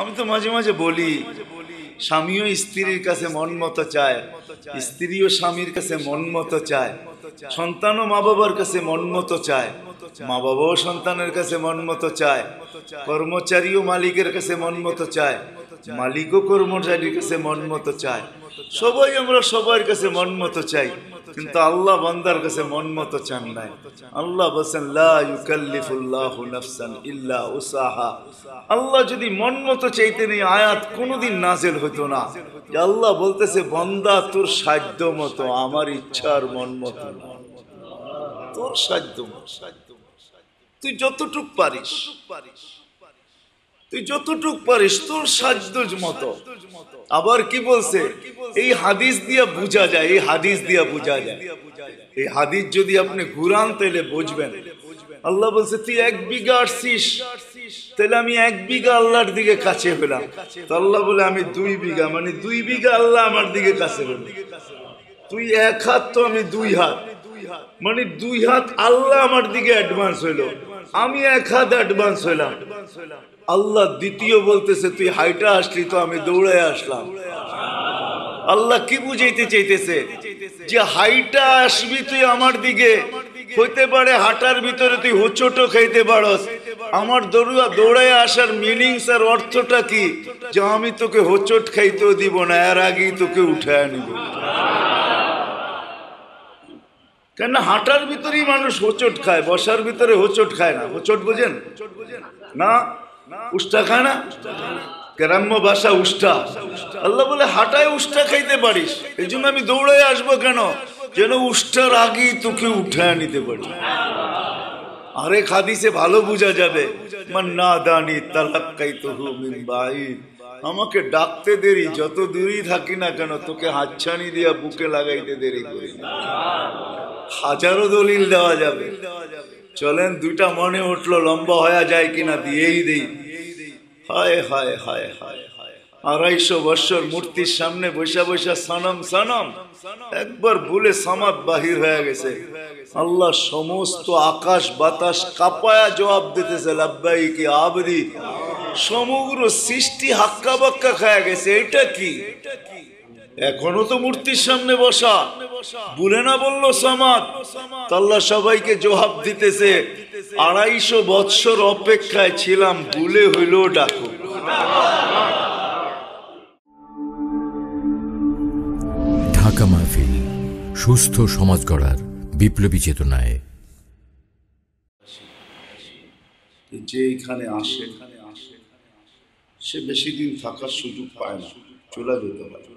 আমি তো মাঝে মাঝে বলি, স্বামীও স্ত্রীর কাছে মন মতো চায়, স্ত্রীও স্বামীর কাছে মন মতো চায়, সন্তানও মা বাবার কাছে মন মতো চায়, মা বাবাও সন্তানের কাছে মন মতো চায়, কর্মচারীও মালিকের কাছে মন মতো চায়, মালিকও কর্মচারীর কাছে মন মতো চায়। সবাই আমরা সবার কাছে মন মতো চাই, কিন্তু আল্লাহ বান্দার কাছে মন মতো চান নাই। আল্লাহ বলেন লা ইউকাল্লিফুল্লাহু নাফসান ইল্লা উসাহা। আল্লাহ যদি মন মতো চাইতেন এই আয়াত কোনোদিন নাযিল হতো না। যে আল্লাহ বলতেছে বান্দা তোর সাধ্য মতো, আমার ইচ্ছার মন মতো না, তোর সাধ্য মতো, তুই যতটুক পারিস, তুই যতটুক পারিস তোর সাধ্য মতো। আবার কি বলছে, এই হাদিস দিয়া বুঝা যায়, এই হাদিস দিয়া বুঝা যায়। এই হাদিস যদি আপনি ঘুরান তাহলে বুঝবেন। আল্লাহ বলছে তুই 1 বিঘা আসছিস, তাহলে আমি 1 বিঘা আল্লাহর দিকে কাছে হলাম। তো আল্লাহ বলে আমি 2 বিঘা, মানে 2 বিঘা আল্লাহ আমার দিকে কাছে হলাম। তুই 1 হাত, তো আমি 2 হাত, মানে 2 হাত আল্লাহ আমার দিকে অ্যাডভান্স হইলো, আমি 1 হাত অ্যাডভান্স হইলাম। আল্লাহ দ্বিতীয় বলতেছে তুই হাইটা আসলি, তো আমি দৌড়ে আসলাম। আল্লাহ কি বুঝাইতে চাইতেছে, যে হাইটা আসবি তুই আমার দিকে, হইতে পারে হাঁটার ভিতরে তুই হোঁচটও খাইতে পারস। আমার দৌড়ায় আসার মিনিংস আর অর্থটা কি, যে আমি তোকে হোঁচট খাইতেও দিব না, এর আগেই তোকে উঠায় নিব। কেন হাঁটার ভিতরেই মানুষ হোঁচট খায়, বসার ভিতরে হোঁচট খায় না। হোঁচট বোঝেন না? উষ্টা খায় না, গ্রাম্য ভাষা উষ্টা। আল্লাহ বলে হাঁটায় উষ্টা খাইতে পারিস, এই জন্য আমি দৌড়ায় আসবো কেন, যেন উষ্টার আগেই তোকে উঠায় নিতে পারি। আরেক হাদিসে ভালো বোঝা যাবে, মান্না দানি তালাক্কাইতুহু মিন বাঈদ। আমাকে ডাকতে দেরি, যত দূরই থাকি না কেন তোকে হাতছানি দিয়া বুকে লাগাইতে দেরি করি না। হাজারো দলিল দেওয়া যাবে, চলেন 2টা মনে উঠলো, লম্বা হয়ে যায় কিনা দিয়েই দেই। হায় হায় হায় হায়, 250 বছর মূর্তির সামনে বৈশা বৈশা সনম সনম, একবার বলে সামাদ বাহির হয়ে গেছে। আল্লাহ সমস্ত আকাশ বাতাস কাঁপায়া জবাব দিতেছে লাব্বাইকি আবদি। সমগ্র সৃষ্টি হাক্কা বাক্কা খায়া গেছে, এটা কি? এখনো তো মূর্তির সামনে বসা, বলে না বললো সামাদ। আল্লাহ সবাইকে জবাব দিতেছে 250 বৎসর অপেক্ষায় ছিলাম, ভুলে হইল ডাকো। ঢাকা মাহফিল, সুস্থ সমাজ গড়ার বিপ্লবী চেতনায়। যে এখানে আসে সে বেশি দিন থাকার সুযোগ পায় না, চলে যেতে পারে।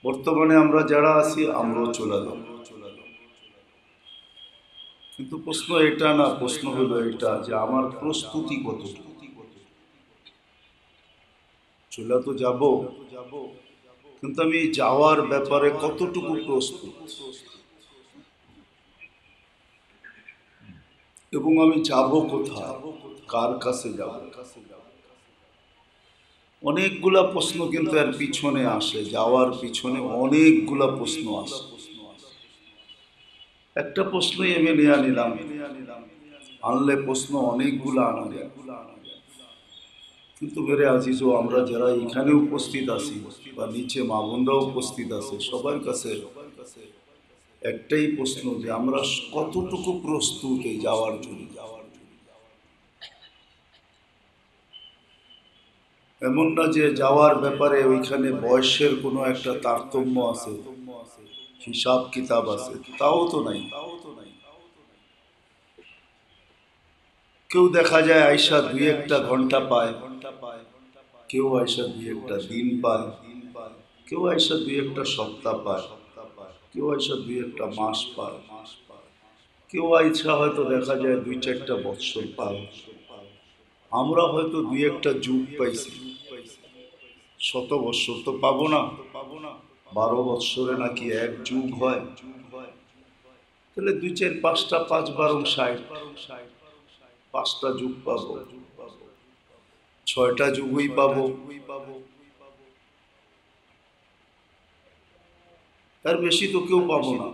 বর্তমানে আমরা যারা আছি আমরাও চলে যাব, কিন্তু প্রশ্ন এটা না, প্রশ্ন হলো এটা যে আমার প্রস্তুতি কতটুকু। চলে তো যাব, কিন্তু আমি যাওয়ার ব্যাপারে কতটুকু প্রস্তুত, এবং আমি যাব কোথায়, কার কাছে যাব। অনেকগুলা প্রশ্ন কিন্তু এর পিছনে আসে, যাওয়ার পিছনে অনেকগুলা প্রশ্ন আসে। একটা প্রশ্নই আমি নিয়ে নিলাম, আনলে প্রশ্ন অনেকগুলা আনা যায়। কিন্তু মেরে আজিজও, আমরা যারা এখানে উপস্থিত আছি বা নিচে মা বোনরাও উপস্থিত আছে, সবার কাছে একটাই প্রশ্ন, যে আমরা কতটুকু প্রস্তুত এই যাওয়ার জন্য। এমন না যে যাওয়ার ব্যাপারে ওইখানে বয়সের কোনো একটা তারতম্য আছে, হিসাব কিতাব আছে, তাও তো নাই। কেউ দেখা যায় আয়সা 2-1টা ঘন্টা পায়, কেউ আয়সা 2-1টা দিন পায়, কেউ আয়সা 2-1টা সপ্তাহ পায়, কেউ আয়সা 2-1টা মাস পায়, কেউ আয়সা হয়তো দেখা যায় 2-4টা বৎসর পায়। আমরা হয়তো 2-1টা যুগ পাইছি, 100 বৎসর তো পাবো না। 12 বৎসরে নাকি 1 যুগ হয়, তাহলে 2-4-5টা 5-12-60, 5টা যুগ পাবো, 6টা যুগই পাবো, তার বেশি তো কেউ পাবো না।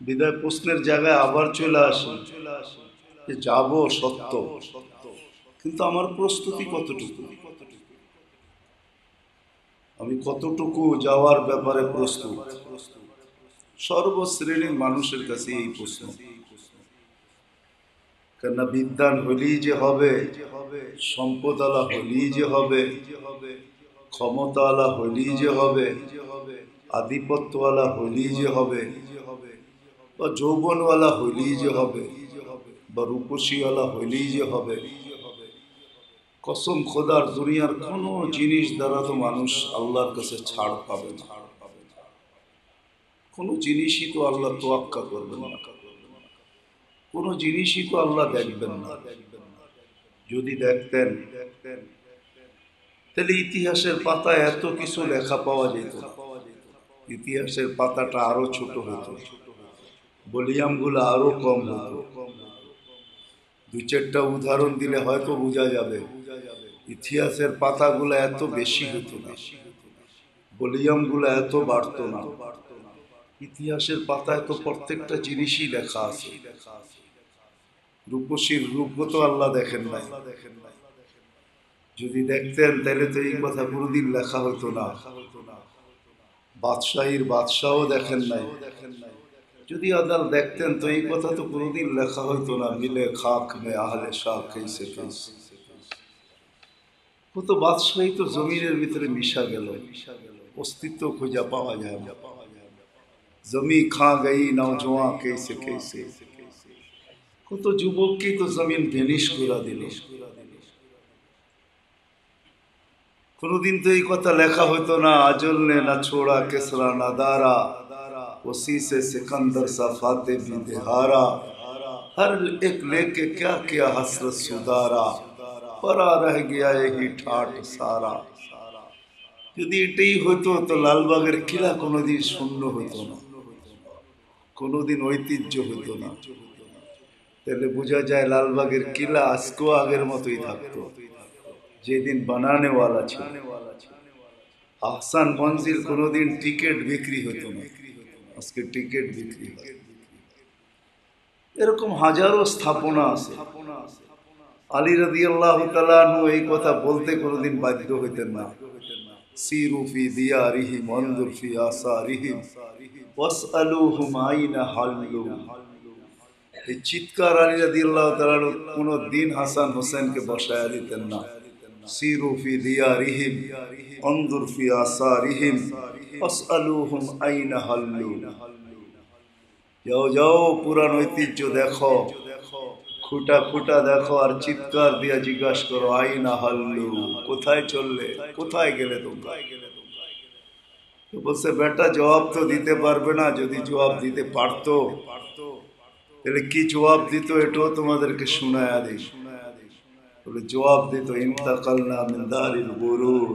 বিদায় প্রশ্নের জায়গায় আবার চলে আসে, যে যাব সত্য, কিন্তু আমার প্রস্তুতি কতটুকু, আমি কতটুকু যাওয়ার ব্যাপারে প্রস্তুত। সর্বশ্রেণীর মানুষের কাছে এই প্রশ্ন। কেননা বিদ্যান হলেই যে হবে, সম্পদালা হলেই যে হবে, ক্ষমতাওয়ালা হলেই যে হবে, আধিপত্যওয়ালা হলেই যে হবে, বা যৌবনওয়ালা হলেই যে হবে, বা রূপসীওয়ালা হলেই যে হবে, কসম খোদার দুনিয়ার কোনো জিনিস দ্বারা তো মানুষ আল্লাহর কাছে ছাড় পাবে না। কোনো জিনিসই তো আল্লাহ তোয়াক্কা করবেন না, কোনো জিনিসই তো আল্লাহ দেখবেন না। যদি দেখতেন তাহলে ইতিহাসের পাতায় এত কিছু লেখা পাওয়া যেত না। ইতিহাসের পাতাটা আরো ছোট হতো, ভলিউমগুলো আরো কম হতো। দুই চারটা উদাহরণ দিলে হয়তো বোঝা যাবে। ইতিহাসের পাতাগুলো এত বেশি হতো না, ভলিউমগুলো এত বাড়তো না। ইতিহাসের পাতায় তো প্রত্যেকটা জিনিসই লেখা আছে। রূপসীর রূপ তো আল্লাহ দেখেন নাই, যদি দেখতেন তাহলে তো এই কথা কোনোদিন লেখা হতো না। বাদশাহীর বাদশাহ দেখেন নাই, যদি আদাল দেখতেন তো এই কথা তো কোনোদিন লেখা হতো না। মিলে খাক মে আহলে শাহ কেসে কেসে, ও তো বাদশাহী তো জমিনের ভিতরে মিশা গেল, অস্তিত্ব খুঁজে পাওয়া যায় না। জমি খা গই নওজোয়ান কেসে কেসে, কত যুবককেই তো জমিন ভেনিশ করে দিল। কোনদিন তো এই কথা লেখা হতো না। আজল নে না ছোড়া কেসরা না দারা, उसी से सिकंदर सा फाते भी दिहारा, हर एक लेके क्या किया हसरत सुधारा, परा रह गया यही ठाट सारा। যদি এটাই হতো তো লালবাগের কিলা কোনোদিন শূন্য হতো না, কোনোদিন ঐতিহ্য হতো না। তাহলে বোঝা যায় লালবাগের কিলা আজকেও আগের মতোই থাকতো, যেদিন বানানেওয়ালা ছিল। আহসান মঞ্জিল কোনোদিন টিকিট বিক্রি হতো না, আজকে টিকিট বিক্রি হয়। এরকম হাজারো স্থাপনা আছে। আলী রাদিয়াল্লাহু তাআলা আনহু এই কথা বলতে কোনোদিন বাধ্য হইতেন না। সিরু ফি দিয়ারিহিম ওয়ানজুর ফি আসারিহিম ওয়াসআলুহুম আইনা হাল্লু। এই চিৎকার আলী রাদিয়াল্লাহু তাআলা আনহু কোনোদিন হাসান হোসেনকে বসায়া দিতেন না। সিরু ফি দিয়ারিহিম ওয়ানজুর ফি আসারিহিম ওয়াসআলুহুম আইনা হাল্লু। যাও যাও পুরান ঐতিহ্য দেখো, খুঁটা খুঁটা দেখো, আর চিৎকার দিয়া জিজ্ঞাসা করো আইনা হাল্লু, কোথায় চললে, কোথায় গেলে তোমরা। তো বলছে বেটা জবাব তো দিতে পারবে না, যদি জবাব দিতে পারতো তাহলে কি জবাব দিত এটাও তোমাদেরকে শোনায়া দিই। বলে জবাব দিত ইন্তাকালনা মিন দারিল গুরুর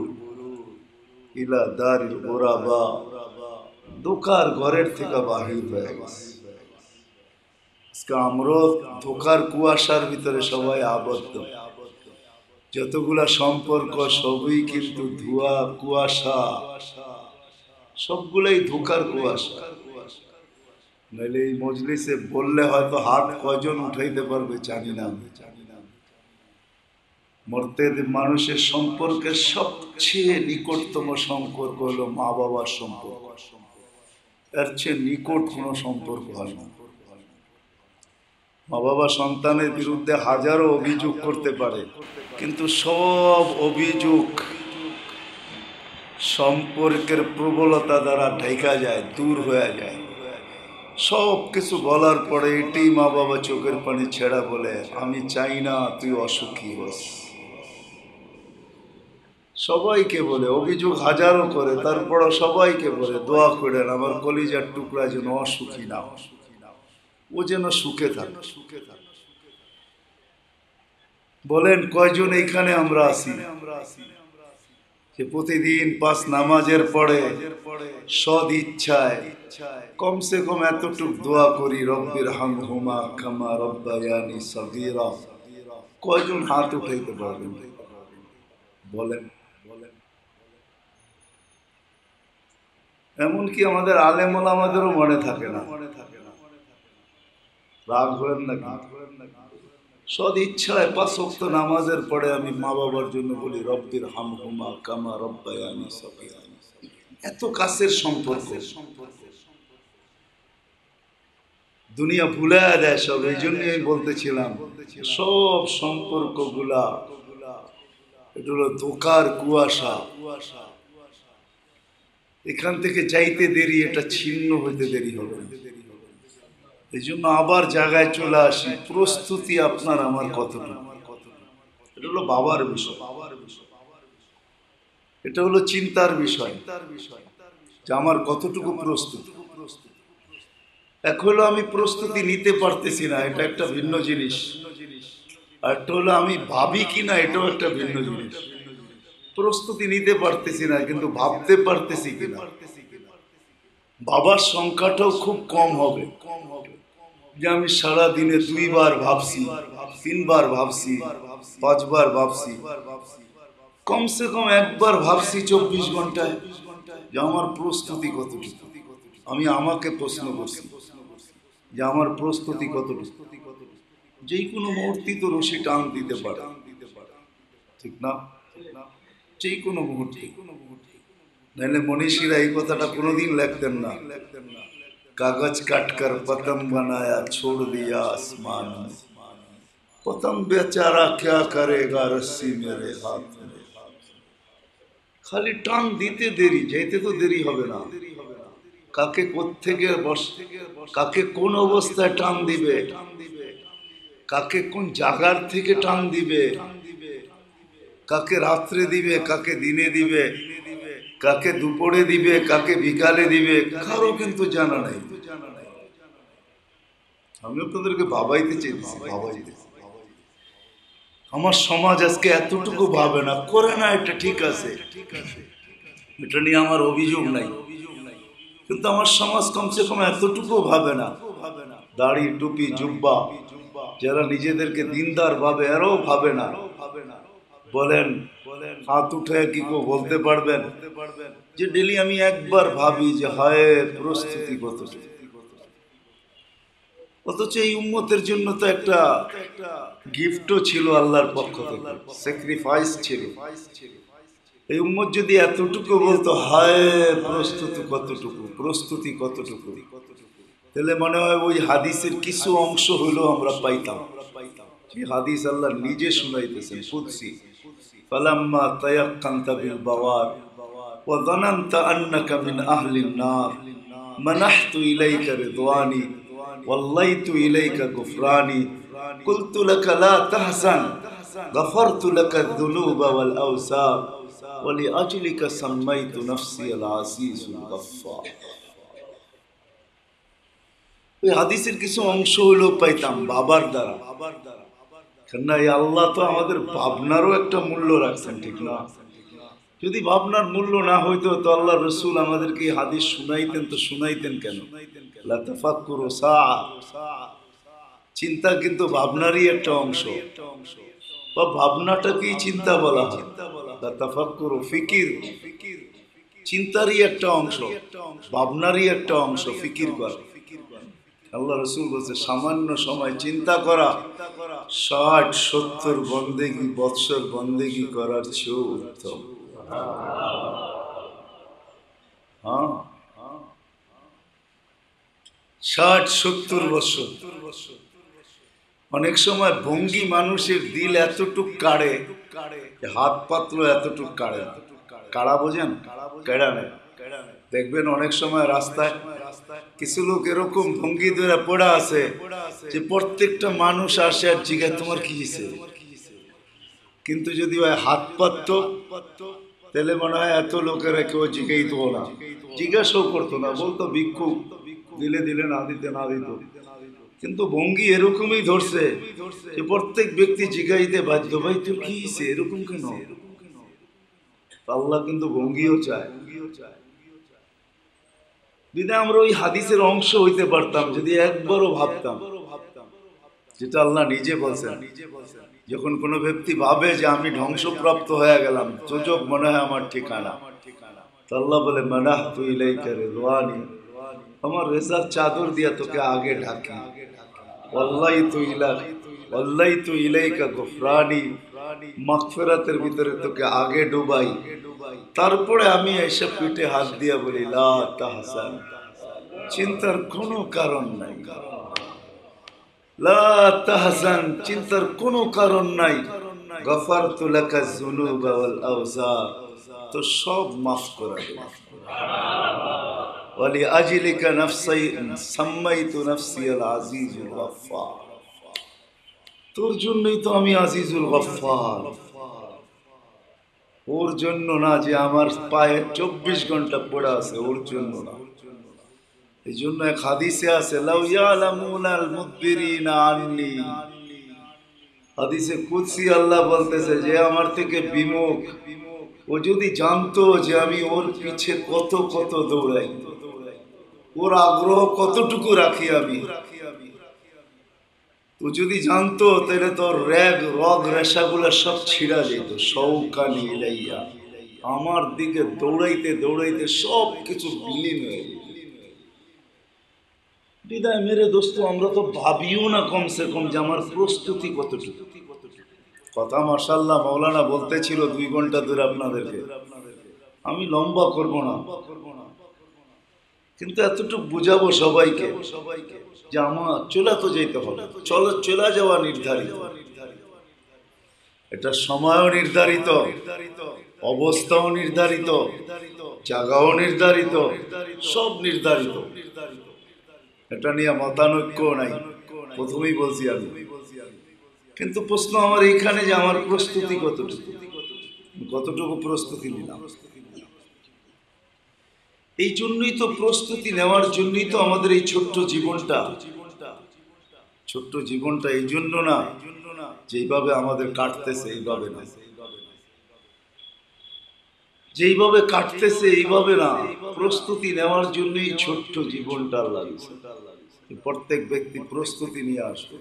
ইলা দারিল গুরাবা, ধোকার ঘরের থেকে বাহির হয়ে গেছে। আমরা ধোকার কুয়াশার ভিতরে সবাই আবদ্ধ। যতগুলা সম্পর্ক সবই কিন্তু ধোঁয়া, কুয়াশা, সবগুলাই ধোকার কুয়াশা। নাহলে এই মজলিসে বললে হয়তো হাত কয়জন উঠাইতে পারবে জানি না। মরতে মানুষের সম্পর্কের সবচেয়ে নিকটতম সম্পর্ক হলো মা বাবার সম্পর্ক। এর চেয়ে নিকট কোনো সম্পর্ক হয় না। মা বাবা সন্তানের বিরুদ্ধে হাজারো অভিযোগ করতে পারে, কিন্তু সব অভিযোগ সম্পর্কের প্রবলতা দ্বারা ঢাকা যায়, দূর হয়ে যায়। সব কিছু বলার পরে এটাই মা বাবা চোখের পানি ছেড়া বলে আমি চাই না তুই অসুখী হোস। সবাইকে বলে, অভিযোগ হাজারো করে, তারপর সবাইকে বলে দোয়া করেন আমার কলিজার টুকরা যেন অসুখী না, ও যেন সুখে থাকে। বলেন কয়জন এইখানে আমরা আছি যে প্রতিদিন 5 নামাজের পরে সদ ইচ্ছায় কমসে কম এতটুক দোয়া করি রব্বির হামহুমা কামা রব্বায়ানি সগীরা? কয়জন হাত উঠাইতে পারবেন? বলেন। এমনকি আমাদের আলেম ওলামাদেরও মনে থাকে না। রাগ হলেন না? সদ ইচ্ছায় 5 ওয়াক্ত নামাজের পরে আমি মা বাবার জন্য বলি রব্বির হামহুমা কামা রব্বায়ানি সগীরা। এত কাছের সম্পর্ক, দুনিয়া ভুলে দেয় সব। এই জন্য আমি বলতেছিলাম সব সম্পর্কগুলা এটা হলো ধোকার কুয়াশা। এখান থেকে যাইতে দেরি, এটা ছিন্ন হইতে দেরি হবে না। এই জন্য আবার জায়গায় চলে আসি, প্রস্তুতি আপনার আমার কতটুকু। এটা হলো বাবার বিষয়, এটা হলো চিন্তার বিষয় যে আমার কতটুকু প্রস্তুতি। এক হলো আমি প্রস্তুতি নিতে পারতেছি না, এটা একটা ভিন্ন জিনিস। আর একটা হলো আমি ভাবি কিনা, এটাও একটা ভিন্ন জিনিস। প্রস্তুতি নিতে পারতেছি না কিন্তু ভাবতে পারতেছি কিনা। বাবার সংখ্যাটাও খুব কম হবে যে আমি সারা দিনে 2 বার ভাবছি, 3 বার ভাবছি, 5 বার ভাবছি। কমসে কম একবার ভাবছি 24 ঘন্টায় যে আমার প্রস্তুতি কতটুকু। আমি আমাকে প্রশ্ন করছি যে আমার প্রস্তুতি কতটুকু। যে কোনো মুহূর্তে তো রশি টান দিতে পারে, ঠিক না? যে কোনো মুহূর্তে। নাহলে মনীষীরা এই কথাটা কোনোদিন লিখতেন না, কাগজ কাটকর পতंग बनाया छोड़ दिया आसमान में, पतंग बेचारा क्या करेगा रस्सी मेरे हाथ में। খালি টান দিতে দেরি, যেতে তো দেরি হবে না। কাকে কোত্থেকে কাকে কোন অবস্থায় টান দিবে, কাকে কোন জায়গার থেকে টান দিবে, কাকে রাত্রে দিবে, কাকে দিনে দিবে, কাকে দুপুরে দিবে, কাকে বিকালে দিবে, কারো কিন্তু জানা নাই। আমি আপনাদেরকে ভাবাইতে চাইছি, ভাবাইতে। আমার সমাজ আজকে এতটুকু ভাবে না, করে না, এটা ঠিক আছে, এটা নিয়ে আমার অভিযোগ নাই। কিন্তু আমার সমাজ কমসে কম এতটুকু ভাবে না। দাড়ি টুপি জুব্বা যারা নিজেদেরকে দিনদার ভাবে, এরাও ভাবে না। বলেন হাত উঠে কি কেউ বলতে পারবেন যে ডেলি আমি একবার ভাবি যে হায় প্রস্তুতি কত। অথচ এই উম্মতের জন্য তো একটা গিফটও ছিল আল্লাহর পক্ষ থেকে, স্যাক্রিফাইস ছিল। এই উম্মত যদি এতটুকু বলতো হায় প্রস্তুতি কতটুকু, প্রস্তুতি কতটুকু, তাহলে মনে হয় ওই হাদিসের কিছু অংশ হইলেও আমরা পাইতাম। যে হাদিস আল্লাহ নিজে শুনাইতেছেন কুদসি, ফালাম্মা তায়াক্কানতা বিল বাওয়ার ওয়া যানানতা আন্নাকা মিন আহলিন নার মানাহতু ইলাইকা রিদওয়ানি ওয়াল্লাইতু ইলাইকা গুফরানি কুলতু লাকা লা তাহজান গফারতু লাকা আয-যুনুবা ওয়াল আওসার ওয়া লিআজলিকা সাম্মাইতু নাফসি আল আসিসুল গফফার। ওই হাদিসের কিছু অংশ হলেও পাইতাম বাবার দ্বারা। কেননা এই আল্লাহ তো আমাদের ভাবনারও একটা মূল্য রাখছেন, ঠিক না? যদি ভাবনার মূল্য না হইতো তো আল্লাহ রসুল আমাদেরকে হাদিস শুনাইতেন, তো শুনাইতেন কেন? লা তাফাক্কুরু সাআ, চিন্তা কিন্তু ভাবনারই একটা অংশ, বা ভাবনাটাকেই চিন্তা বলা হয়। লা তাফাক্কুরু ফিকির, চিন্তারই একটা অংশ, ভাবনারই একটা অংশ ফিকির করা। আল্লাহ রসুল বলছে সামান্য সময় চিন্তা করা 60-70 বন্দেগি বৎসর বন্দেগি করার চেয়েও উত্তম। হ্যাঁ, 60-70 বছর। অনেক সময় ভঙ্গি মানুষের দিল এতটুক কাড়ে, হাত পাতলো এতটুক কাড়ে। কাড়া বোঝেন? কেড়া নেই। দেখবেন অনেক সময় রাস্তায় কিছু লোক এরকম ভঙ্গি ধরে পড়া আছে যে প্রত্যেকটা মানুষ আসে আর জিজ্ঞাসা তোমার কি হয়েছে। কিন্তু যদি ওই হাত পাততো তাহলে মনে হয় এত লোকেরা কেউ জিজ্ঞাইতো না, জিজ্ঞাসাও করতো না, বলতো ভিক্ষুক, দিলে দিলে, না দিতে না দিত। কিন্তু ভঙ্গি এরকমই ধরছে যে প্রত্যেক ব্যক্তি জিজ্ঞাইতে বাধ্য, ভাই তোর কি হয়েছে, এরকম কেন? আল্লাহ কিন্তু ভঙ্গিও চায়। যদি আমরা ওই হাদিসের অংশ হইতে পারতাম, যদি একবারও ভাবতাম, যেটা আল্লাহ নিজে বলছেন, যখন কোনো ব্যক্তি ভাবে যে আমি ধ্বংসপ্রাপ্ত হয়ে গেলাম, যোজক মনে হয় আমার ঠিকানা, তো আল্লাহ বলে মানাহতু ইলাইকা রিদওয়ানি, আমার রেজার চাদর দিয়া তোকে আগে ঢাকি, ওয়াল্লাইতু ইলাইকা ওয়াল্লাইতু ইলাইকা গুফরানি, মাগফিরাতের ভিতরে তোকে আগে ডুবাই, তারপরে আমি এসে পিঠে হাত দিয়া বলি লা তাহজান, চিন্তার কোনো কারণ নাই, লা তাহজান, চিন্তার কোনো কারণ নাই, গফারতু লাকা যুনুবা ওয়াল আওজার, তো সব মাফ করে দেব। ওয়ালি আজলিকা নাফসাই সাম্মাইতু নাফসিয়াল আজিজুল গফফার, তোর জন্যই তো আমি আজিজুল গফফার, ওর জন্য না যে আমার পায়ে 24 ঘন্টা পড়া আছে, ওর জন্য না। এই জন্য এক হাদিসে আছে লাউ ইয়ালামুনাল মুদবিরিনা আন্নি, হাদিসে কুদসি আল্লাহ বলতেছে যে আমার থেকে বিমুখ, ও যদি জানতো যে আমি ওর পিছে কত কত দৌড়াই, ওর আগ্রহ কতটুকু রাখি আমি, তো যদি জানতো তাহলে তোর রগ রেশাগুলা সব ছিঁড়া যেত। শৌকানি ইলাইয়া, আমার দিকে দৌড়াইতে দৌড়াইতে সব কিছু বিলীন হয়ে যেত। বিদায় মেরে দোস্ত, আমরা তো ভাবিও না কমসে কম যে আমার প্রস্তুতি কতটুকু। কথা মাশাআল্লাহ মাওলানা বলতেছিল 2 ঘন্টা ধরে আপনাদেরকে, আমি লম্বা করব না, কিন্তু এতটুকু বুঝাবো সবাইকে যে আমার চলে তো যেতে হবে, চলে যাওয়া নির্ধারিত, এটা সময়ও নির্ধারিত, অবস্থাও নির্ধারিত, জায়গাও নির্ধারিত, সব নির্ধারিত, এটা নিয়ে মতানৈক্য নাই, প্রথমেই বলছি আমি। কিন্তু প্রশ্ন আমার এইখানে যে আমার প্রস্তুতি কতটুকু প্রস্তুতি নিলাম। এই জন্যই তো প্রস্তুতি নেওয়ার জন্যই তো আমাদের এই ছোট্ট জীবনটা এই জন্য না যেইভাবে আমাদের কাটতেছে, এইভাবে না, যেইভাবে কাটতেছে এইভাবে না, প্রস্তুতি নেওয়ার জন্যই ছোট্ট জীবনটা আল্লাহ দিয়েছে। প্রত্যেক ব্যক্তি প্রস্তুতি নিয়ে আসবে।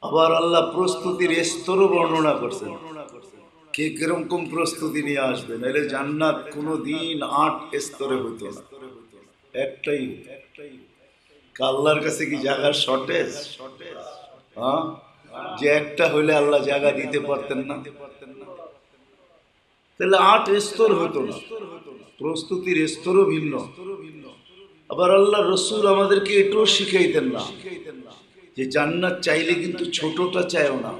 আবার আল্লাহ প্রস্তুতির স্তরও বর্ণনা করছেন, কে কিরকম প্রস্তুতি নিয়ে আসবে, নাহলে জান্নাত কোনোদিন 8 স্তরে হইতো না, একটাই। আল্লাহর কাছে কি জায়গার শর্টেজ? হ্যাঁ, যে একটা হইলে আল্লাহ জায়গা দিতে পারতেন না, তাহলে 8 স্তর হতো না, প্রস্তুতির স্তরও ভিন্ন। আবার আল্লাহ রসুল আমাদেরকে এটাও শিখাইতেন না যে জান্নাত চাইলে কিন্তু ছোটটা চাইও না।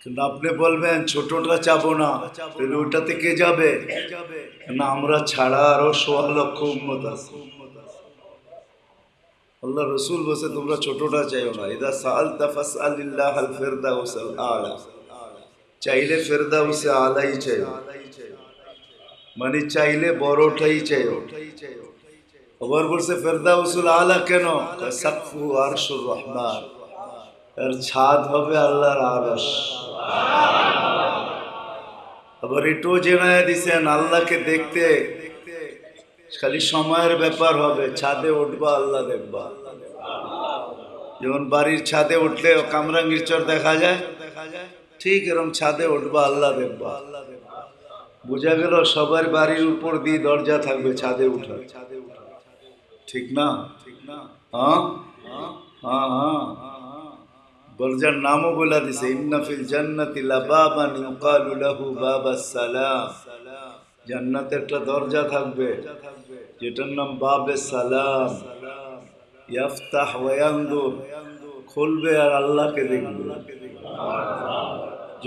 কিন্তু আপনি বলবেন ছোটটা চাবো না, তাহলে ওইটাতে কে যাবে না? আমরা ছাড়া আরো 1.25 লক্ষ উম্মত আছে। আল্লাহ রসুল বলছে তোমরা ছোটটা চাইও না, ইদা সাআলতা ফাসআলিল্লাহাল ফিরদাউসাল আলা, চাইলে ফিরদাউসে আলাই চাইও, মানে চাইলে বড়টাই চাইও। আবার বলছে ফিরদাউসুল আলা কেন? সাকফু আরশুর রহমান, এর ছাদ হবে আল্লাহর আরশ। আবার এটাও জেনায় দিছেন আল্লাহকে দেখতে খালি সময়ের ব্যাপার হবে, ছাদে উঠবা আল্লাহ দেখবা। যেমন বাড়ির ছাদে উঠলে কামরাঙ্গীর চর দেখা যায়, ঠিক এরকম ছাদে উঠবা আল্লাহ দেখবা। বোঝা গেল সবার বাড়ির উপর দিয়ে দরজা থাকবে ছাদে উঠা, ঠিক না? হ্যাঁ হ্যাঁ হ্যাঁ, দরজার নামও বলে দিছে, ইন্না ফিল জান্নাতি লাবাবান ইউকালু লাহু বাবাস সালাম, জান্নাতে একটা দরজা থাকবে যেটার নাম বাবে সালাম। ইয়াফতাহ ওয়া ইয়ানজুর, খুলবে আর আল্লাহকে দেখবে।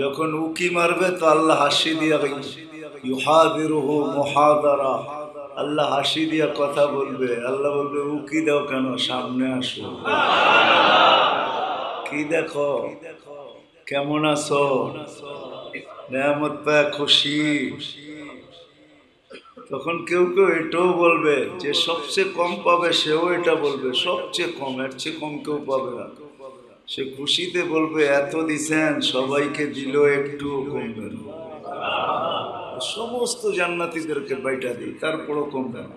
যখন উকি মারবে তো আল্লাহ হাসি দিয়া, ইউহাদিরুহু মুহাদারা, আল্লাহ হাসি দিয়া কথা বলবে। আল্লাহ বলবে উকি দাও কেন, সামনে আসো, কি দেখো, কেমন আছো, নেয়ামত পায় খুশি। তখন কেউ কেউ এটাও বলবে যে সবচেয়ে কম পাবে, সেও এটা বলবে সবচেয়ে কম, এর চেয়ে কম কেউ পাবে না। সে খুশিতে বলবে এত দিছেন, সবাইকে দিল একটু কমবে না। সমস্ত জান্নাতীদেরকে বাইটা দিই, তারপরও কমবে না।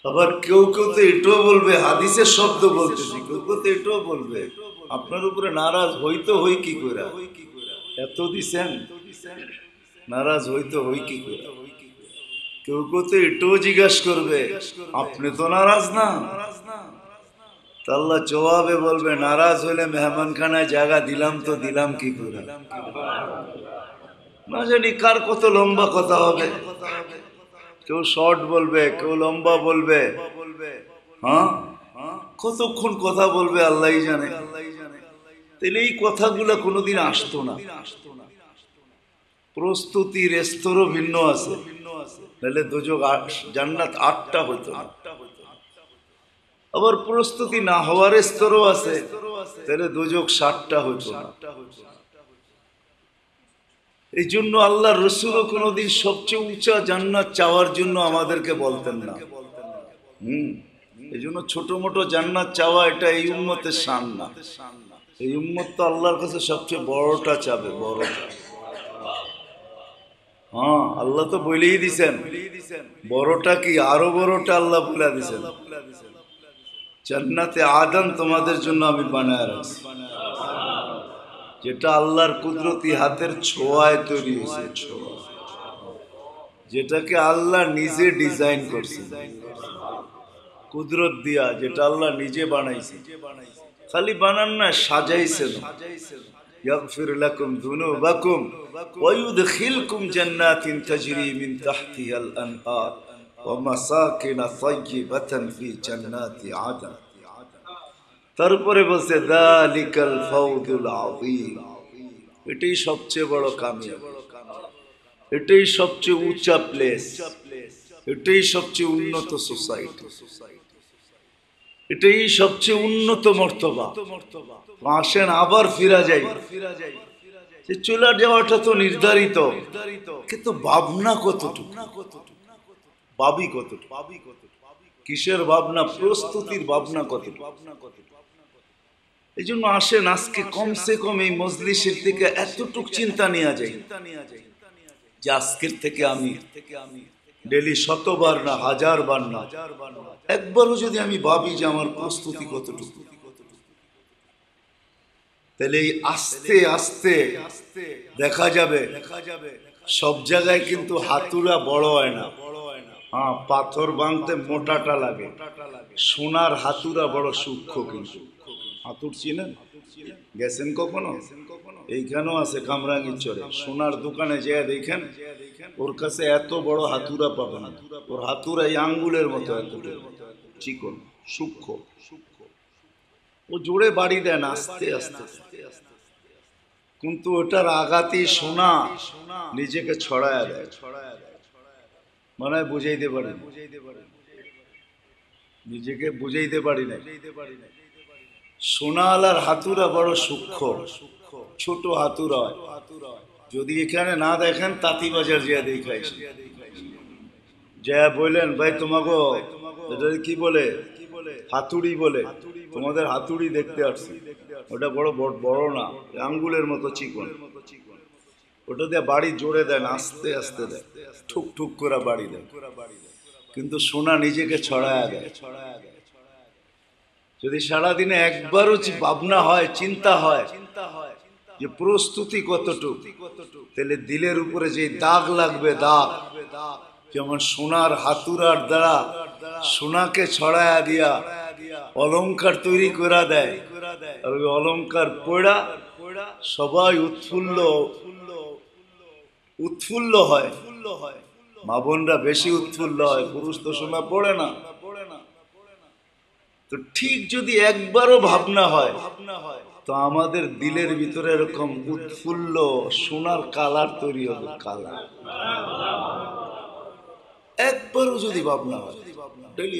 আবার কেউ কেউ তো এটাও বলবে, হাদিসের শব্দ বলতেছি, কেউ কেউ তো এটাও বলবে আপনার উপরে নারাজ হইতো হই কি করে, এত দিছেন, নারাজ হইতো হই কি করে। কেউ কেউ তো এটাও জিজ্ঞাসা করবে আপনি তো নারাজ না, আল্লাহ জবাবে বলবে, নারাজ হলে মেহমানখানায় জায়গা দিলাম তো দিলাম কি করে। না জানি কার কত লম্বা কথা হবে, কেউ শর্ট বলবে, কেউ লম্বা বলবে। হ্যাঁ, কতক্ষণ কথা বলবে আল্লাহই জানে। তাহলে এই কথাগুলো কোনোদিন আসতো না। প্রস্তুতির স্তরও ভিন্ন আছে, তাহলে দোজখ জান্নাত 8টা হতো না। আবার প্রস্তুতি না হওয়ার স্তরও আছে, তাহলে দোজখ 7টা হতো না। এই জন্য আল্লাহ রসুলও কোনোদিন সবচেয়ে উঁচা জান্নাত চাওয়ার জন্য আমাদেরকে বলতেন না। এই জন্য ছোট মোটো জান্নাত চাওয়া এটা এই উম্মতের শান না। এই উম্মত তো আল্লাহর কাছে সবচেয়ে বড়টা চাবে, বড়টা। হ্যাঁ, আল্লাহ তো বলেই দিছেন, বড়টা কি, আরো বড়টা আল্লাহ বলে দিছেন। জান্নাতে আদম তোমাদের জন্য আমি বানায় রাখছি, যেটা আল্লাহর কুদরতি হাতের ছোঁয়ায় তৈরি হয়েছে, ছোঁয়া, যেটাকে আল্লাহ নিজে ডিজাইন করছে কুদরত দিয়া, যেটা আল্লাহ নিজে বানাইছে। খালি বানান না, সাজাইছেন। ইয়াগফির লাকুম যুনুবাকুম ওয়া ইউদখিলকুম জান্নাতিন তাজরি মিন তাহতিহাল আনহার ওয়া মাসাকিন তাইয়্যিবাতান ফি জান্নাতি আদন। তারপরে বলছে যালিকাল ফাওজুল আযীম, এটাই সবচেয়ে বড় কামিয়াবি, এটাই সবচেয়ে উঁচা প্লেস, এটাই সবচেয়ে উন্নত সোসাইটি, এটাই সবচেয়ে উন্নত মর্তবা। আসেন আবার ফিরা যাই। চলে যাওয়াটা তো নির্ধারিত, কিন্তু ভাবনা কতটুকু, ভাবি কতটুকু, কিসের ভাবনা, প্রস্তুতির ভাবনা কতটুকু। এই জন্য আসেন আজকে কমসে কম এই মজলিসের থেকে এতটুক চিন্তা নেওয়া যায় যে আজকের থেকে আমি ডেলি 100বার না 1000 বার না, একবারও যদি আমি ভাবি যে আমার প্রস্তুতি কতটুকু, তাহলে এই আস্তে আস্তে দেখা যাবে সব জায়গায় কিন্তু হাতুড়া বড় হয় না। হ্যাঁ, পাথর ভাঙতে মোটাটা লাগে, সোনার হাতুড়া বড় সূক্ষ্ম। কিন্তু হাতুড় চিনেন, গেছেন কখনো? এইখানেও আছে কামরাঙ্গীর চরে, সোনার দোকানে যেয়ে দেখেন ওর কাছে এত বড় হাতুড়া পাবেন, ওর হাতুড়া এই আঙ্গুলের মতো, এত চিকন সূক্ষ্ম। ও জোরে বাড়ি দেন আস্তে আস্তে, কিন্তু ওটার আঘাতেই সোনা নিজেকে ছড়ায় দেয়। মনে হয় বুঝাইতে পারি, নিজেকে বুঝাইতে পারি না। সোনা আলার হাতুড়া বড় সূক্ষ্ম, ছোট হাতুড়া হয়। যদি এখানে না দেখেন তাঁতিবাজার যা দেখাই, যা বললেন ভাই তোমাকে এটা কি বলে, হাতুড়ি বলে, তোমাদের হাতুড়ি দেখতে আসছি। ওটা বড় বড় না, আঙ্গুলের মতো চিকন। ওটা দিয়ে বাড়ি জোরে দেন, আস্তে আস্তে দেয়, ঠুক ঠুক করে বাড়ি দেয়, কিন্তু সোনা নিজেকে ছড়ায় দেয়। যদি সারাদিনে একবারও ভাবনা হয়, চিন্তা হয় যে প্রস্তুতি কতটুকু, তাহলে দিলের উপরে যে দাগ লাগবে, দাগ যেমন সোনার হাতুড়ার দ্বারা সোনাকে ছড়ায়া দিয়া অলংকার তৈরি করে দেয়, আর ওই অলংকার পড়া সবাই উৎফুল্ল হয়। মা বোনরা বেশি উৎফুল্ল হয়, পুরুষ তো সোনা পড়ে না। তো ঠিক যদি একবারও ভাবনা হয়, তো আমাদের দিলের ভিতরে এরকম উৎফুল্ল সোনার কালার তৈরি হবে, কালার। একবারও যদি ভাবনা হয়, ডেলি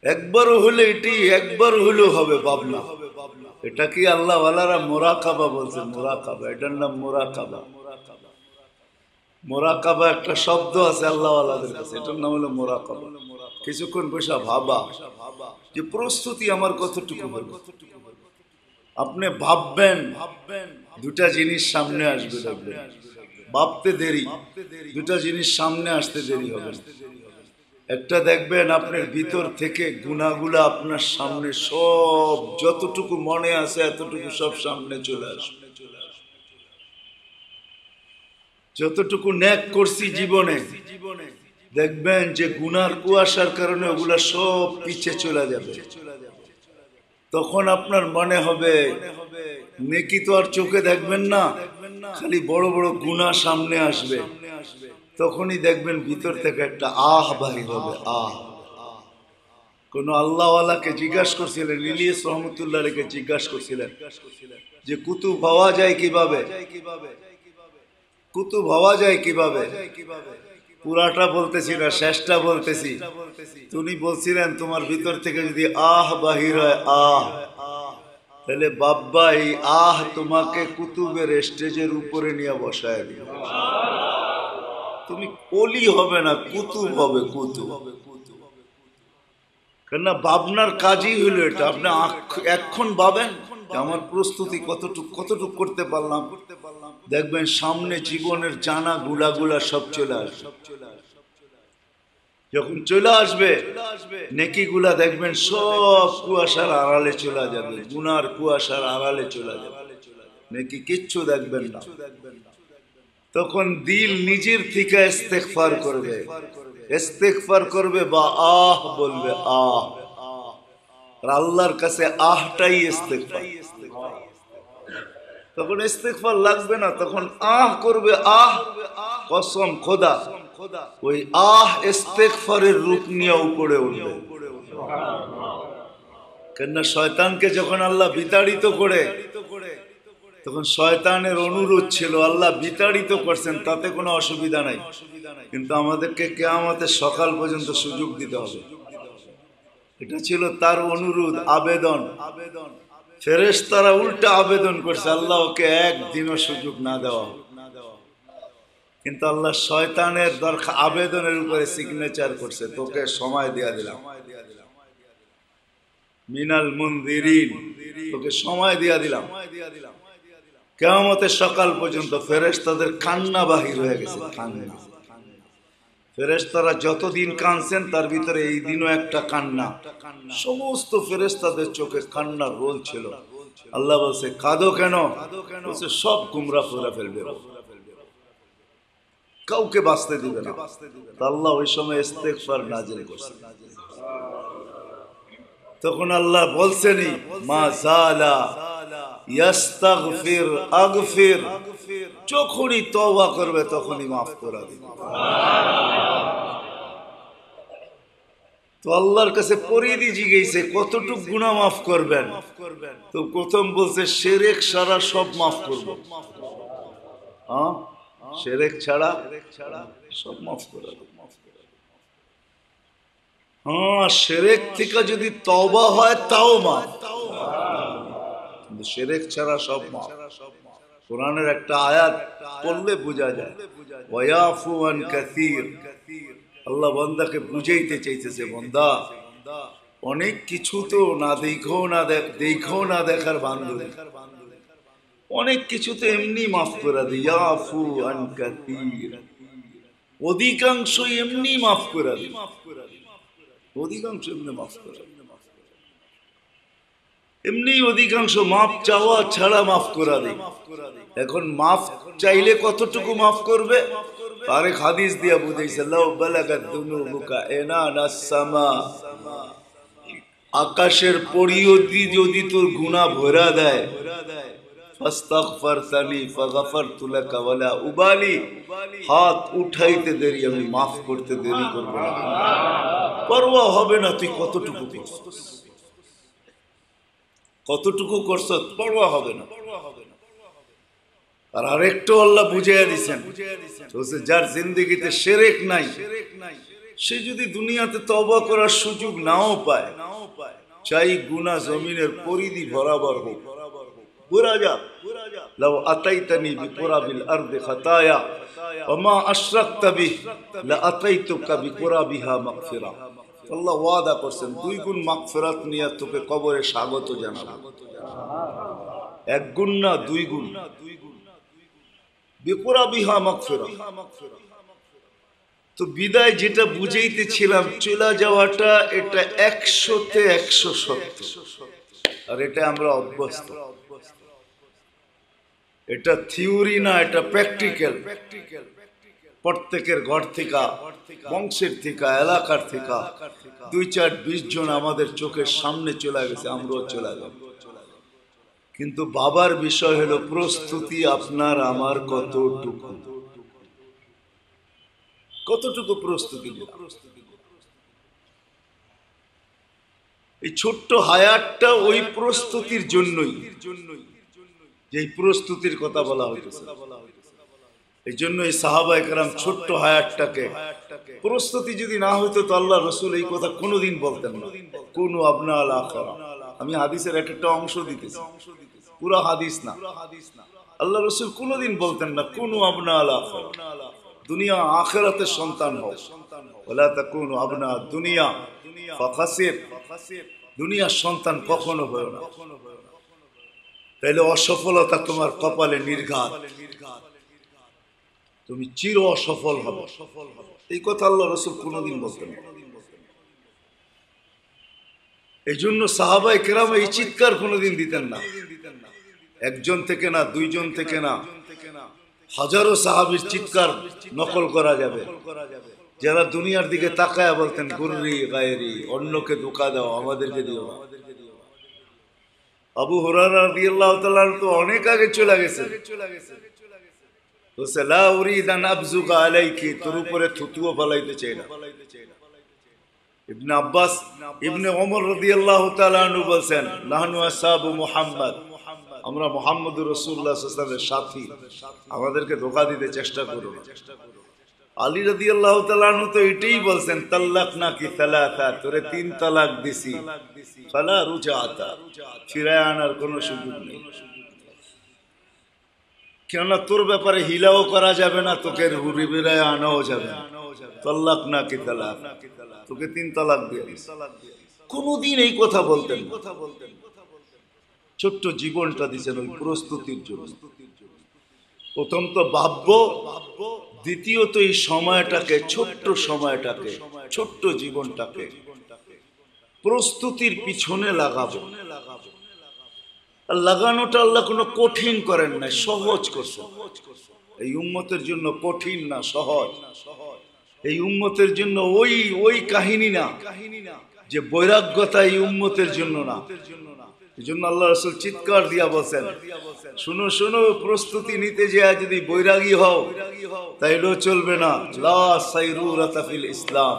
একবারও হলে, এটি একবার হলেও হবে ভাবনা। এটা কি আল্লাহ ওয়ালারা মুরাকাবা বলছে, মুরাকাবা, এটার নাম মুরাকাবা। মুরাকাবা একটা শব্দ আছে আল্লাহ ওয়ালাদের কাছে, এটার নাম হলো মুরাকাবা। কিছুক্ষণ বসে ভাবা যে প্রস্তুতি আমার কতটুকু হলো। আপনি ভাববেন, দুটা জিনিস সামনে আসবে, দেখবেন ভাবতে দেরি, দুটা জিনিস সামনে আসতে দেরি হবে। একটা দেখবেন আপনার ভিতর থেকে গুনাহগুলা আপনার সামনে সব, যতটুকু মনে আছে এতটুকু সব সামনে চলে আসবে। যতটুকু নেক করছি জীবনে দেখবেন যে গুনার কুয়াশার কারণে ওগুলা সব পিছে চলে যাবে। তখন আপনার মনে হবে নেকি তো আর চোখে দেখবেন না, খালি বড় বড় গুনাহ সামনে আসবে। তখনই দেখবেন ভিতর থেকে একটা আহ বাহির হবে, আহ। কোন আল্লাহওয়ালাকে জিজ্ঞাসা করছিলেন, ইলিয়াস রহমতুল্লাহ রেখে জিজ্ঞাসা করছিলেন যে কুতুব হওয়া যায় কিভাবে, কুতুব হওয়া যায় কিভাবে? পুরাটা বলতেছি না, শেষটা বলতেছি। তুমি বলছিলেন তোমার ভিতর থেকে যদি আহ বাহির হয়, আহ, তাহলে বাব্বা এই আহ তোমাকে কুতুবের স্টেজের উপরে নিয়ে বসায় দিও। তুমি ওলি হবে না, কুতুব হবে, কুতুব। কেননা ভাবনার কাজই হলো এটা। আপনি এখন ভাবেন আমার প্রস্তুতি কতটুক করতে পারলাম, দেখবেন সামনে জীবনের জানা গুলা সব চলে আসবে। যখন চলে আসবে নেকি গুলা দেখবেন সব কুয়াশার আড়ালে চলে যাবে, গুনার কুয়াশার আড়ালে চলে যাবে, নেকি কিচ্ছু দেখবেন না। তখন দিল নিজের থেকে ইস্তেগফার করবে, ইস্তেগফার করবে বা আহ বলবে, আহ। আর আল্লাহর কাছে আহটাই ইস্তেগফার। তখন ইস্তেগফার লাগবে না, তখন আহ করবে, আহ। কসম খোদা, ওই আহ ইস্তেগফারের রূপ নিয়ে উপরে উঠবে। কেননা শয়তানকে যখন আল্লাহ বিতাড়িত করে, তখন শয়তানের অনুরোধ ছিল, আল্লাহ বিতাড়িত করছেন তাতে কোনো অসুবিধা নাই, কিন্তু আমাদেরকে কিয়ামতের সকাল পর্যন্ত সুযোগ দিতে হবে। এটা ছিল তার অনুরোধ, আবেদন। ফেরেশতারা উল্টা আবেদন করছে, আল্লাহ ওকে একদিনও সুযোগ না দেওয়া। কিন্তু আল্লাহ শয়তানের দরকার আবেদনের উপরে সিগনেচার করছে, তোকে সময় দেয়া দিলাম, মিনাল মুনদিরিন, তোকে সময় দেয়া দিলাম। কিয়ামতের সকাল পর্যন্ত ফেরেশতাদের কান্না বাহির হয়ে গেছে, কান্না। ফেরেশতারা যতদিন কাঁদছেন তার ভিতরে এই দিনও একটা কান্না। সমস্ত ফেরেশতাদের চোখে কান্নার রোল ছিল। আল্লাহ বলছে কাঁদো কেন? বলছে সব গুমরা করে ফেলবে, কাউকে বাঁচতে দিবে না। আল্লাহ ওই সময় ইস্তেগফার নাযিল করছে। তখন আল্লাহ বলছেনই মা জালা ইস্তাগফির আগফির, যখনই তওবা করবে তখনই মাফ করে দিবে। তো আল্লাহর কাছে পরিধি জিজ্ঞেসে কতটুক গুনাহ মাফ করবেন? তো প্রথম বলছে শিরক ছাড়া সব মাফ করব। হ্যাঁ, শিরক ছাড়া সব মাফ করে দেব। হ্যাঁ, শিরক থেকে যদি তওবা হয় তাও মাফ, কিন্তু শিরক ছাড়া সব মাফ। কোরআনের একটা আয়াত পড়লে বোঝা যায়, ওয়ায়াফু আন কাসীর। আল্লাহ বান্দাকে বুঝাইতে চাইতেছে, বান্দা অনেক কিছু তো না দেখো না দেখার বান্ধবী, অনেক কিছু তো এমনি মাফ করে দিই। ইয়াফু আন কাসীর, অধিকাংশ এমনি মাফ করে দিই, অধিকাংশ এমনি মাফ করে, এমনি অধিকাংশ মাফ চাওয়া ছাড়া মাফ করে দিই। এখন মাফ চাইলে কতটুকু মাফ করবে? আরেক হাদিস দিয়া বুঝাইছে, লাউ বালাগাত দুনুবুকা ইনানাস সামা, আকাশের পরিধি যদি তোর গুনাহ ভরা দেয়, ফাস্তাগফারতানি ফাগফারতু লাকা ওয়ালা উবালি, হাত উঠাইতে দেরি আমি মাফ করতে দেরি করব না, পরোয়া হবে না তুই কতটুকু করছিস, কতটুকু করছিস পরোয়া হবে না। আর আরেকটু আল্লাহ বুঝাইয়া দিচ্ছেন, যার জিন্দেগিতে শিরক নাই, সে যদি দুনিয়াতে তওবা করার সুযোগ নাও পায়, চাই গুনাহ জমিনের পরিধি বরাবর হোক, পুরা যা, লাউ আতাইতানি বিকুরাবিল আরদি খাতায়া ওয়া মা আশরাকতা বিহি লা আতাইতুকা বিকুরাবিহা মাগফিরা। আল্লাহ ওয়াদা করছেন 2 গুণ মাগফিরাত নিয়ে তোকে কবরে স্বাগত জানাবো। 1 গুণ না, 2 গুণ, বিকুরাবিহা মাগফিরা। তো বিদায় যেটা বুঝাইতেছিলাম, চলে যাওয়াটা এটা 100-তে 100 সত্য, আর এটা আমরা অভ্যস্ত। এটা থিওরি না, এটা প্র্যাকটিক্যাল। প্রত্যেকের ঘর থেকে, বংশের থেকে, এলাকার থেকে 2-4-20 জন আমাদের চোখের সামনে চলে গেছে, আমরাও চলে গেলাম। কিন্তু বাবার বিষয় হলো প্রস্তুতি আপনার আমার কতটুকু, কতটুকু প্রস্তুতি। এই ছোট্ট হায়াতটা ওই প্রস্তুতির জন্যই, যে প্রস্তুতির কথা বলা হয়েছে। এই জন্য এই সাহাবায়ে কেরাম ছোট্ট হায়াতটাকে, প্রস্তুতি যদি না হইতো তো আল্লাহ রসুল এই কথা কোনোদিন বলতেন না, কোন আপনা আল আখিরা। আমি হাদিসের একটা অংশ দিতেছি, পুরো হাদিস না। আল্লাহ রসুল কোনোদিন বলতেন না কোন আপনা আল আখিরা, দুনিয়া আখিরাতের সন্তান হও, ওয়ালা তাকুনু আবনা দুনিয়া ফাখাসির, দুনিয়ার সন্তান কখনো হয় না, তাইলে অসফলতা তোমার কপালে নির্ঘাত, তুমি চির অসফল হবে। এই কথা আল্লাহ রসুল কোনোদিন বলতেন না। এই জন্য সাহাবায়ে কেরাম এই চিৎকার কোনোদিন দিতেন না, একজন থেকে না, 2 জন থেকে না, হাজারো সাহাবীর চিৎকার নকল করা যাবে, যারা দুনিয়ার দিকে তাকায় বলতেন গুররি গায়রি, অন্যকে ধোঁকা দাও, আমাদেরকে দিও না। আবু হুরায়রা রাদিয়াল্লাহু তাআলা তো অনেক আগে চলে গেছে, তো লা উরিদ আন আবযুকা আলাইকি, তোর উপরে থুতুও ফলাইতে চাই না। ইবনে আব্বাস, ইবনে ওমর রাদিয়াল্লাহু তাআলা আনহু বলেন, নাহনু আসহাবু মুহাম্মদ, আমরা মুহাম্মদুর রাসূলুল্লাহ সাল্লাল্লাহু আলাইহি ওয়াসাল্লামের সাথী, আমাদেরকে ধোঁকা দিতে চেষ্টা করো না। আলী রাদিয়াল্লাহু তাআলা আনহু তো এটাই বলছেন, তাল্লাকনা কি সালাসা, তোরে 3 তালাক দিছি, ফালা রুজাতা, ফিরায় আনার কোনো সুযোগ নেই। কেননা তোর ব্যাপারে হিলাও করা যাবে না, তোকে ফিরায় আনাও যাবে না। তাল্লাকনা কি তালাক, তোকে 3 তালাক দিয়ে দিছি। কোনদিন এই কথা বলতেন না। ছোট্ট জীবনটা দিয়েছেন ওই প্রস্তুতির জন্য। প্রথম তো ভাববো, দ্বিতীয়ত এই সময়টাকে, ছোট্ট সময়টাকে, ছোট্ট জীবনটাকে প্রস্তুতির পিছনে লাগাবো। আর লাগানোটা আল্লাহ কোনো কঠিন করেন না, সহজ করছেন। এই উম্মতের জন্য কঠিন না, সহজ। এই উম্মতের জন্য ওই কাহিনী না যে বৈরাগ্যতা এই উম্মতের জন্য না। এই জন্য আল্লাহ রাসূল চিৎকার দিয়া বলছেন, শুনো শুনো, প্রস্তুতি নিতে যায় যদি বৈরাগী হও তাইলেও চলবে না। লা সাইরুরাতা ফিল ইসলাম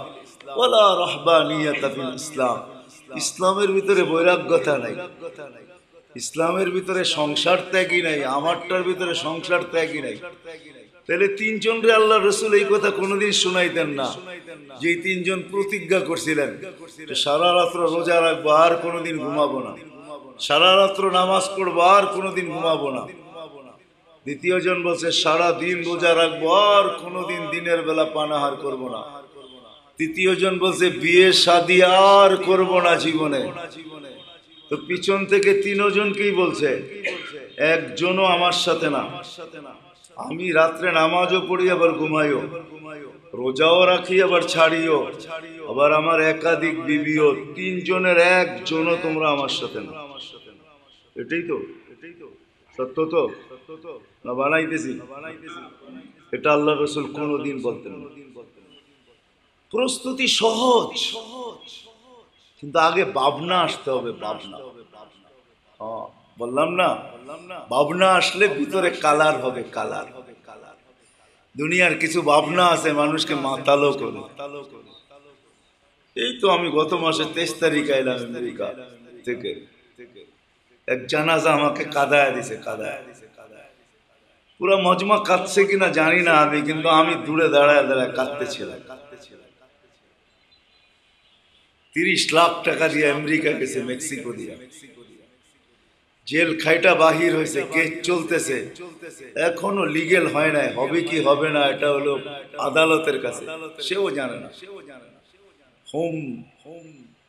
ওয়ালা রাহবানিয়াতা ফিল ইসলাম, ইসলামের ভিতরে বৈরাগ্যতা নাই, ইসলামের ভিতরে সংসার ত্যাগই নাই, আমারটার ভিতরে সংসার ত্যাগই নাই। তাহলে 3 জন রে আল্লাহ রসুল এই কথা কোনোদিন শোনাইতেন না, যে 3 জন প্রতিজ্ঞা করছিলেন সারা রাত্র রোজা রাখবো, আর কোনোদিন ঘুমাবো না, সারা রাত্র নামাজ পড়বো, আর কোনোদিন ঘুমাবো না। দ্বিতীয় জন বলছে সারা দিন রোজা রাখবো, আর কোনোদিন দিনের বেলা পানাহার করব না। তৃতীয় জন বলছে বিয়ে শাদী আর করব না জীবনে। তো পিছন থেকে 3 জনকেই বলছে, একজনও আমার সাথে না, আমি রাত্রে নামাজও পড়ি আবার ঘুমাইও, রোজাও রাখি আবার ছাড়িও, আবার আমার একাধিক বিবিও, 3 জনের 1 জনও তোমরা আমার সাথে না। এটাই তো সত্য, তো না বানাইতেছি? এটা আল্লাহ রাসূল কোনোদিন বলতেন না। প্রস্তুতি সহজ, কিন্তু আগে ভাবনা আসতে হবে, ভাবনা। বললাম না, ভাবনা আসলে ভিতরে কালার হবে, কালার। দুনিয়ার কিছু ভাবনা আছে মানুষকে মাতালো করে। এই তো আমি গত মাসে 23 তারিখ আইলাম আমেরিকা থেকে, এক জানাজা আমাকে কাঁদায় দিছে, কাঁদায় পুরো মজমা কাঁদছে কিনা জানি না আমি, কিন্তু আমি দূরে দাঁড়ায় দাঁড়ায় কাঁদতেছিলাম। 30 লাখ টাকা দিয়ে আমেরিকা গেছে, মেক্সিকো দিয়ে, জেল খাইটা বাহির হয়েছে, কেস চলতেছে, এখনো লিগেল হয় নাই, হবে কি হবে না এটা হলো আদালতের কাছে, সেও জানে না।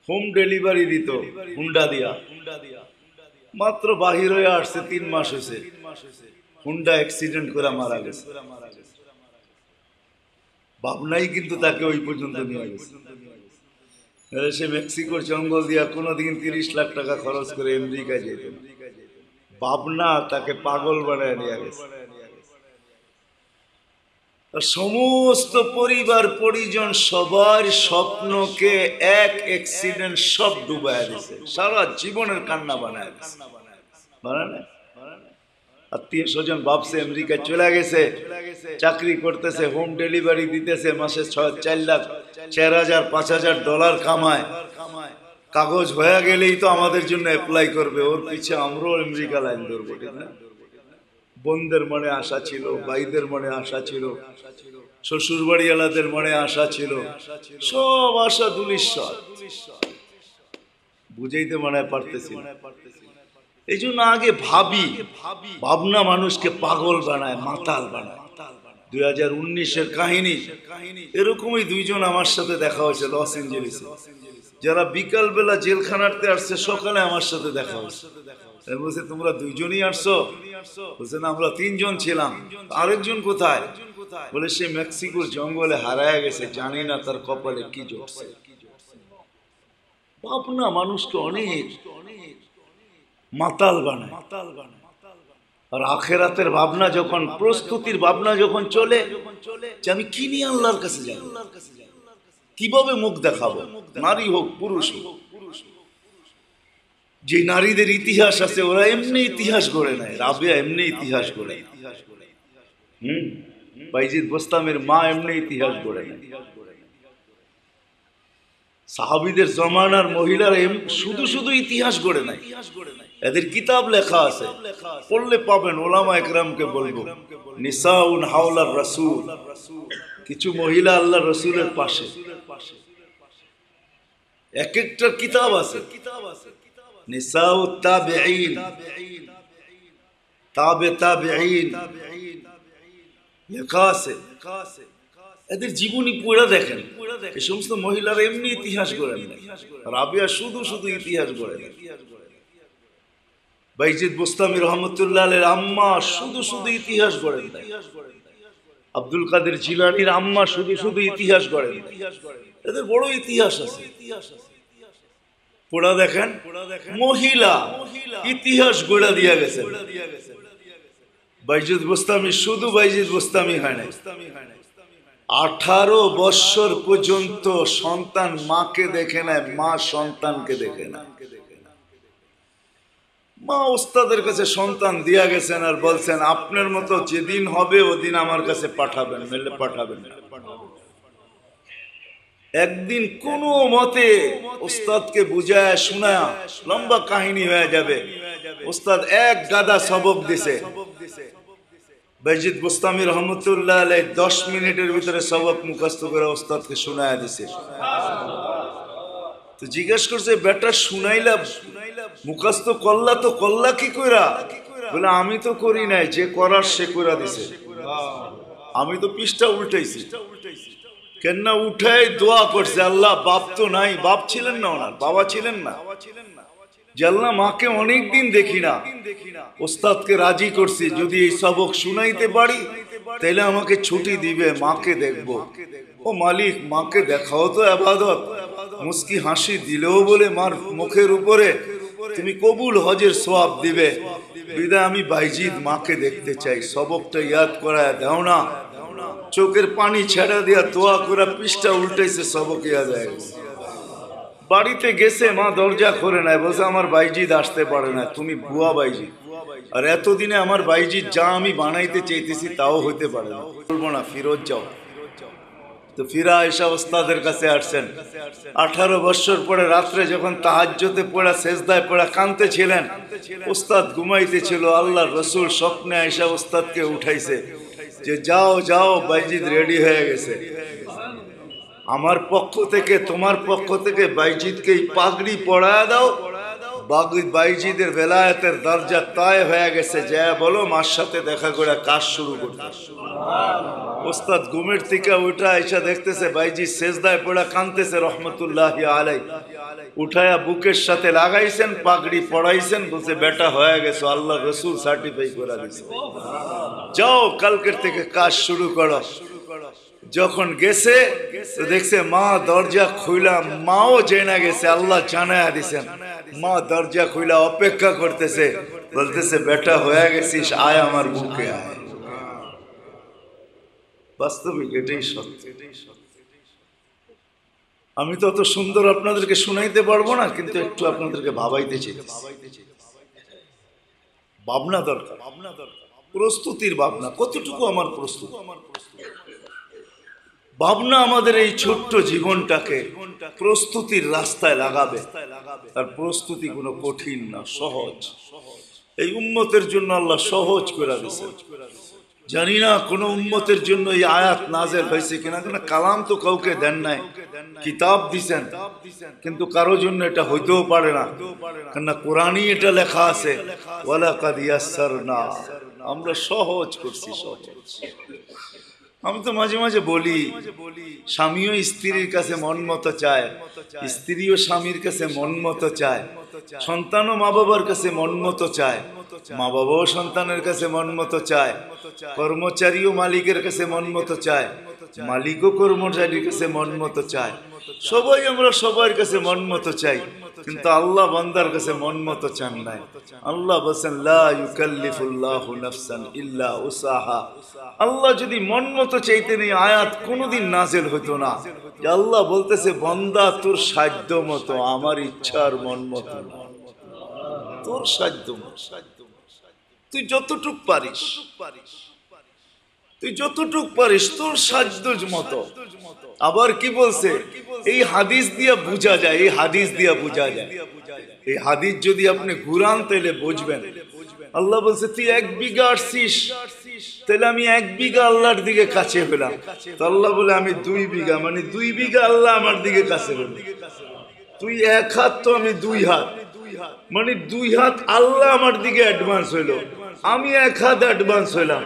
হোম ডেলিভারি দিত হুন্ডা দিয়া, মাত্র বাহির হয়ে আসছে, 3 মাস হয়েছে, হুন্ডা অ্যাক্সিডেন্ট করে মারা গেছে। ভাবনাই কিন্তু তাকে ওই পর্যন্ত নিয়ে গেছে। সে মেক্সিকোর জঙ্গল দিয়া কোনোদিন 30 লাখ টাকা খরচ করে আমেরিকা যেত না, ভাবনা তাকে পাগল বানায় নিয়ে গেছে। আর সমস্ত পরিবার পরিজন সবার স্বপ্নকে এক অ্যাক্সিডেন্ট সব ডুবায় দিছে, সারা জীবনের কান্না বানায় দিছে। আত্মীয় স্বজন ভাবছে আমেরিকা চলে গেছে, চাকরি করতেছে, হোম ডেলিভারি দিতেছে, মাসে 4 লাখ 4,000 $5,000 কামায়, কাগজ হয়ে গেলেই তো আমাদের জন্য অ্যাপ্লাই করবে, ওর পিছে আমরাও আমেরিকা লাইন ধরবো, ঠিক না? বোনদের মনে আশা ছিল, ভাইদের মনে আশা ছিল, শ্বশুর বাড়িওয়ালাদের মনে আশা ছিল, সব আশা ধূলিসাৎ। বুঝাইতে মনে পারতেছি। এই জন্য আগে ভাবনা মানুষকে পাগল বানায়, মাতাল বানায়। 2019-এর কাহিনী এরকমই দুইজন আমার সাথে দেখা হয়েছে লস এঞ্জেলিসে, যারা বিকাল বেলা জেলখানাতে আসছে, সকালে আমার সাথে দেখা হয়েছে। বলছে তোমরা দুইজনই আসছো? বলছে না, আমরা 3 জন ছিলাম। আরেকজন কোথায়? বলে সে মেক্সিকোর জঙ্গলে হারায় গেছে, জানি না তার কপালে কি জড়ছে। ভাবনা মানুষকে অনেক মাতাল বানায়। আর আখেরাতের ভাবনা যখন, প্রস্তুতির ভাবনা যখন চলে যে আমি কি নিয়ে আল্লাহর কাছে যাব, কিভাবে মুখ দেখাবো, নারী হোক পুরুষ হোক, যে নারীদের ইতিহাস আছে ওরা এমনি ইতিহাস গড়ে নেয়। রাবেয়া এমনি ইতিহাস গড়ে, বাইজিদ বোস্তামের মা এমনি ইতিহাস গড়ে নেয়। সাহাবীদের জমানার মহিলারা শুধু শুধু ইতিহাস গড়ে নেয়, এদের কিতাব লেখা আছে, পড়লে পাবেন। ওলামা একরামকে বলবো, নিসাউন হাওলার রাসূল, কিছু মহিলা আল্লাহর রাসূলের পাশে, এক একটা কিতাব আছে। নিসাউত তাবেঈন, তাবেঈন লেখা আছে, এদের জীবনী পড়ে দেখেন। এই সমস্ত মহিলারা এমনি ইতিহাস গড়েন না, রাবেয়া শুধু শুধু ইতিহাস গড়ে না। বাইজিদ বোস্তামি রহমতুল্লাহ আলাইহির আম্মা শুধু শুধু ইতিহাস গড়েন না। আব্দুল কাদের জিলানীর আম্মা শুধু শুধু ইতিহাস গড়েন না, এদের বড় ইতিহাস আছে। পড়া দেখেন, মহিলা ইতিহাস গড়া দিয়া গেছে। বাইজিদ বোস্তামি শুধু বাইজিদ বোস্তামি হয় না, 18 বছর পর্যন্ত সন্তান মাকে দেখে নেয়, মা সন্তানকে দেখে না। মা ওস্তাদের কাছে সন্তান দিয়া গেছেন আর বলছেন আপনার মতো যেদিন হবে ওদিন আমার কাছে পাঠাবেন, মেলে পাঠাবেন না। একদিন কোনো মতে ওস্তাদকে বুঝায় শোনায়, লম্বা কাহিনী হয়ে যাবে। ওস্তাদ এক গাদা সবক দিছে, বাইজিদ বোস্তামি রহমতুল্লাহ আলাইহি 10 মিনিটের ভিতরে সবক মুখস্থ করে ওস্তাদকে শোনায় দিছে। তো জিজ্ঞেস করছে বেটা শুনাইলা, মুখস্থ করলা তো করলা কি কইরা? বলে আমি তো করি নাই, যে করার সে কইরা দিছে, আমি তো পৃষ্ঠা উল্টাইছি। কেননা উঠাই দোয়া করছে, আল্লাহ বাপ তো নাই, বাপ ছিলেন না, ওনার বাবা ছিলেন না, যে আল্লাহ মাকে অনেকদিন দেখি না, ওস্তাদকে রাজি করছি যদি এই সবক শুনাইতে পারি তাহলে আমাকে ছুটি দিবে, মাকে দেখবো। ও মালিক, মাকে দেখাও তো ইবাদত, মুস্কি হাসি দিলেও বলে মার মুখের উপরে তুমি কবুল হজের সওয়াব দিবে, বিদায় আমি বাইজিদ মাকে দেখতে চাই, সবকটা ইয়াদ করায় দাও না। চোখের পানি ছেড়া দিয়া দোয়া করে পৃষ্ঠা উল্টাইছে, সবক ইয়াদ হয়ে গেছে। বাড়িতে গেছে, মা দরজা করে নাই, বলছে আমার বাইজিদ আসতে পারে না, তুমি ভুয়া বাইজিদ, আর এতদিনে আমার বাইজিদ যা আমি বানাইতে চাইতেছি তাও হইতে পারে না, বলবো না, ফিরত যাও। তো ফিরা আয়েশা ওস্তাদের কাছে আসছেন। 18 বছর পরে রাত্রে যখন তাহাজ্জুদে পড়া, সেজদায় পড়া কাঁদতেছিলেন, ওস্তাদ ঘুমাইতেছিল, আল্লাহর রাসূল স্বপ্নে আয়েশা ওস্তাদকে উঠাইছে যে যাও যাও, বাইজিদ রেডি হয়ে গেছে, আমার পক্ষ থেকে তোমার পক্ষ থেকে বাইজিদকে পাগড়ি পরায় দাও, বাইজিদের বেলায়েতের দরজা তয় হয়ে গেছে, যা বলো মার সাথে দেখা করে কাজ শুরু করতে। ওস্তাদ ঘুমের থেকে উঠা এসে দেখতেছে বাইজি সেজদায় পড়া কাঁদতেছে রহমতুল্লাহি আলাইহি, উঠায়া বুকের সাথে লাগাইছেন, পাগড়ি পড়াইছেন, বলছে বেটা হয়ে গেছে, আল্লাহ রাসূল সার্টিফাই করে দিয়েছে, যাও কালকের থেকে কাজ শুরু করো। যখন গেছে তো দেখছে মা দরজা খুইলা, মাও জেনে গেছে, আল্লাহ জানায়া দিছেন, মা দরজা খুইলা অপেক্ষা করতেছে, বলতেছে বেটা হয়ে গেছিস, আয় আমার বুকে আয়। বাস্তবিক এটাই সত্য। আমি তো অত সুন্দর আপনাদেরকে শুনাইতে পারবো না, কিন্তু একটু আপনাদেরকে ভাবাইতে চাই। ভাবনা দরকার, প্রস্তুতির ভাবনা। কতটুকু আমার প্রস্তুতি? ভাবনা আমাদের এই ছোট্ট জীবনটাকে প্রস্তুতির রাস্তায় লাগাবে। আর প্রস্তুতি কোনো কঠিন না, সহজ। এই উম্মতের জন্য আল্লাহ সহজ করে দিয়েছে। জানি না কোন উম্মতের জন্য এই আয়াত নাযিল হয়েছে কিনা, কেন কালাম তো কাউকে দেন নাই, কিতাব দিছেন, কিন্তু কারো জন্য এটা হইতেও পারে না, কেন কোরআনই এটা লেখা আছে, ওয়ালাকাদ ইয়াসসারনা, আমরা সহজ করছি, সহজ। আমি তো মাঝে মাঝে বলি, স্বামীও স্ত্রীর কাছে মন মতো চায়, স্ত্রীও স্বামীর কাছে মন মতো চায়, সন্তানও মা বাবার কাছে মন মতো চায়, মা বাবাও সন্তানের কাছে মন মতো চায়, কর্মচারীও মালিকের কাছে মন মতো চায়, মালিকও কর্মচারীর কাছে মন মতো চায়। সবাই আমরা সবার কাছে মন মতো চাই, কিন্তু আল্লাহ বান্দার কাছে মন মতো চান নাই। আল্লাহ বলেন লা ইউকাল্লিফুল্লাহু নাফসান ইল্লা উসাহা। আল্লাহ যদি মন মতো চাইতেন এই আয়াত কোনোদিন নাযিল হইতো না। আল্লাহ বলতেছে বান্দা তোর সাধ্য মতো, আমার ইচ্ছার মন মতো না, তোর সাধ্য মতো, তুই যতটুক পারিস, তুই যতটুক পারিস তোর সাধ্য মতো। আবার কি বলছে, এই হাদিস দিয়া বুঝা যায়, এই হাদিস দিয়া বুঝা যায়। এই হাদিস যদি আপনি ঘুরান তাহলে বুঝবেন। আল্লাহ বলছে তুই 1 বিঘা আসছিস, তাহলে আমি 1 বিঘা আল্লাহর দিকে কাছে হলাম। তো আল্লাহ বলে আমি 2 বিঘা, মানে 2 বিঘা আল্লাহ আমার দিকে কাছে হলাম। তুই 1 হাত, তো আমি 2 হাত, মানে 2 হাত আল্লাহ আমার দিকে অ্যাডভান্স হইলো, আমি 1 হাত অ্যাডভান্স হইলাম।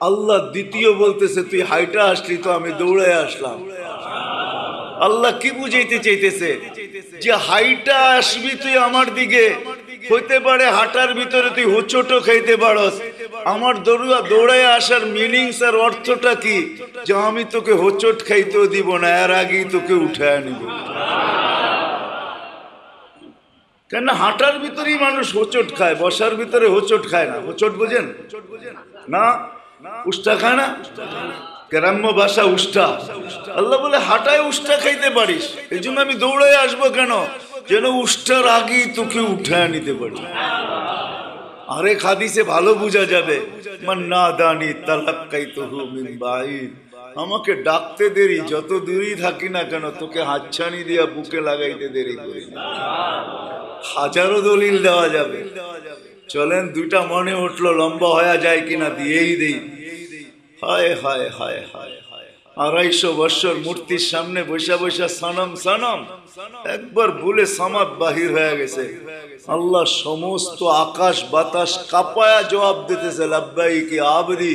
আল্লাহ দ্বিতীয় বলতেছে তুই হাইটা আসলি, তো আমি দৌড়ে আসলাম। আল্লাহ কি বুঝাইতে চাইতেছে, যে হাইটা আসবি তুই আমার দিকে, হইতে পারে হাঁটার ভিতরে তুই হোঁচটও খাইতে পারস। আমার দৌড়ে আসার মিনিংস আর অর্থটা কি, যে আমি তোকে হোঁচট খাইতেও দিব না, এর আগেই তোকে উঠায় নিব। কেন হাঁটার ভিতরেই মানুষ হোঁচট খায়, বসার ভিতরে হোঁচট খায় না। হোঁচট বোঝেন না? উষ্টা খায় না, গ্রাম্য ভাষা উষ্টা। আল্লাহ বলে হাঁটায় উষ্টা খাইতে পারিস, এই জন্য আমি দৌড়ে আসবো কেন, যেন উষ্টার আগেই তোকে উঠায় নিতে পারি। আরেক হাদিসে ভালো বোঝা যাবে, মান নাদানি তালাক্কাইতুহু মিন বাঈদ, আমাকে ডাকতে দেরি, যত দূরই থাকি না কেন তোকে হাতছানি দিয়া বুকে লাগাইতে দেরি করি না। হাজারো দলিল দেওয়া যাবে, চলেন 2টা মনে উঠলো, লম্বা হয়ে যায় কিনা দিয়েই দেই। হায় হায় হায় হায় হায়, 250 বছর মূর্তির সামনে বৈশা বৈশা সনম সনম, একবার ভুলে সামাদ বাহির হয়ে গেছে। আল্লাহ সমস্ত আকাশ বাতাস কাঁপায়া জবাব দিতেছে লাব্বাইকি আবদি,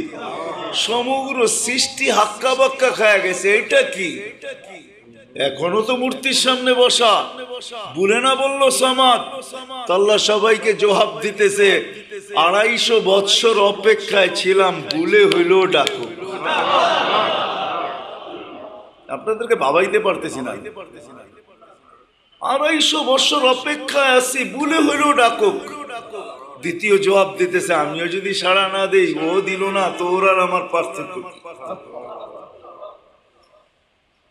সমগ্র সৃষ্টি হাক্কা বাক্কা খায়া গেছে। এটা কি? এখনো তো মূর্তির সামনে বসা, ভুলে না বললো সামাদ। আল্লাহ সবাইকে জবাব দিতেছে 250 বৎসর অপেক্ষায় ছিলাম, ভুলে হইল ডাকো। আপনাদেরকে ভাবাইতে পারতেছি না, 250 বৎসর অপেক্ষায় আছি, ভুলে হইল ডাকো। দ্বিতীয় জবাব দিতেছে আমিও যদি সাড়া না দেই, ও দিল না, তোর আর আমার পার্থক্য।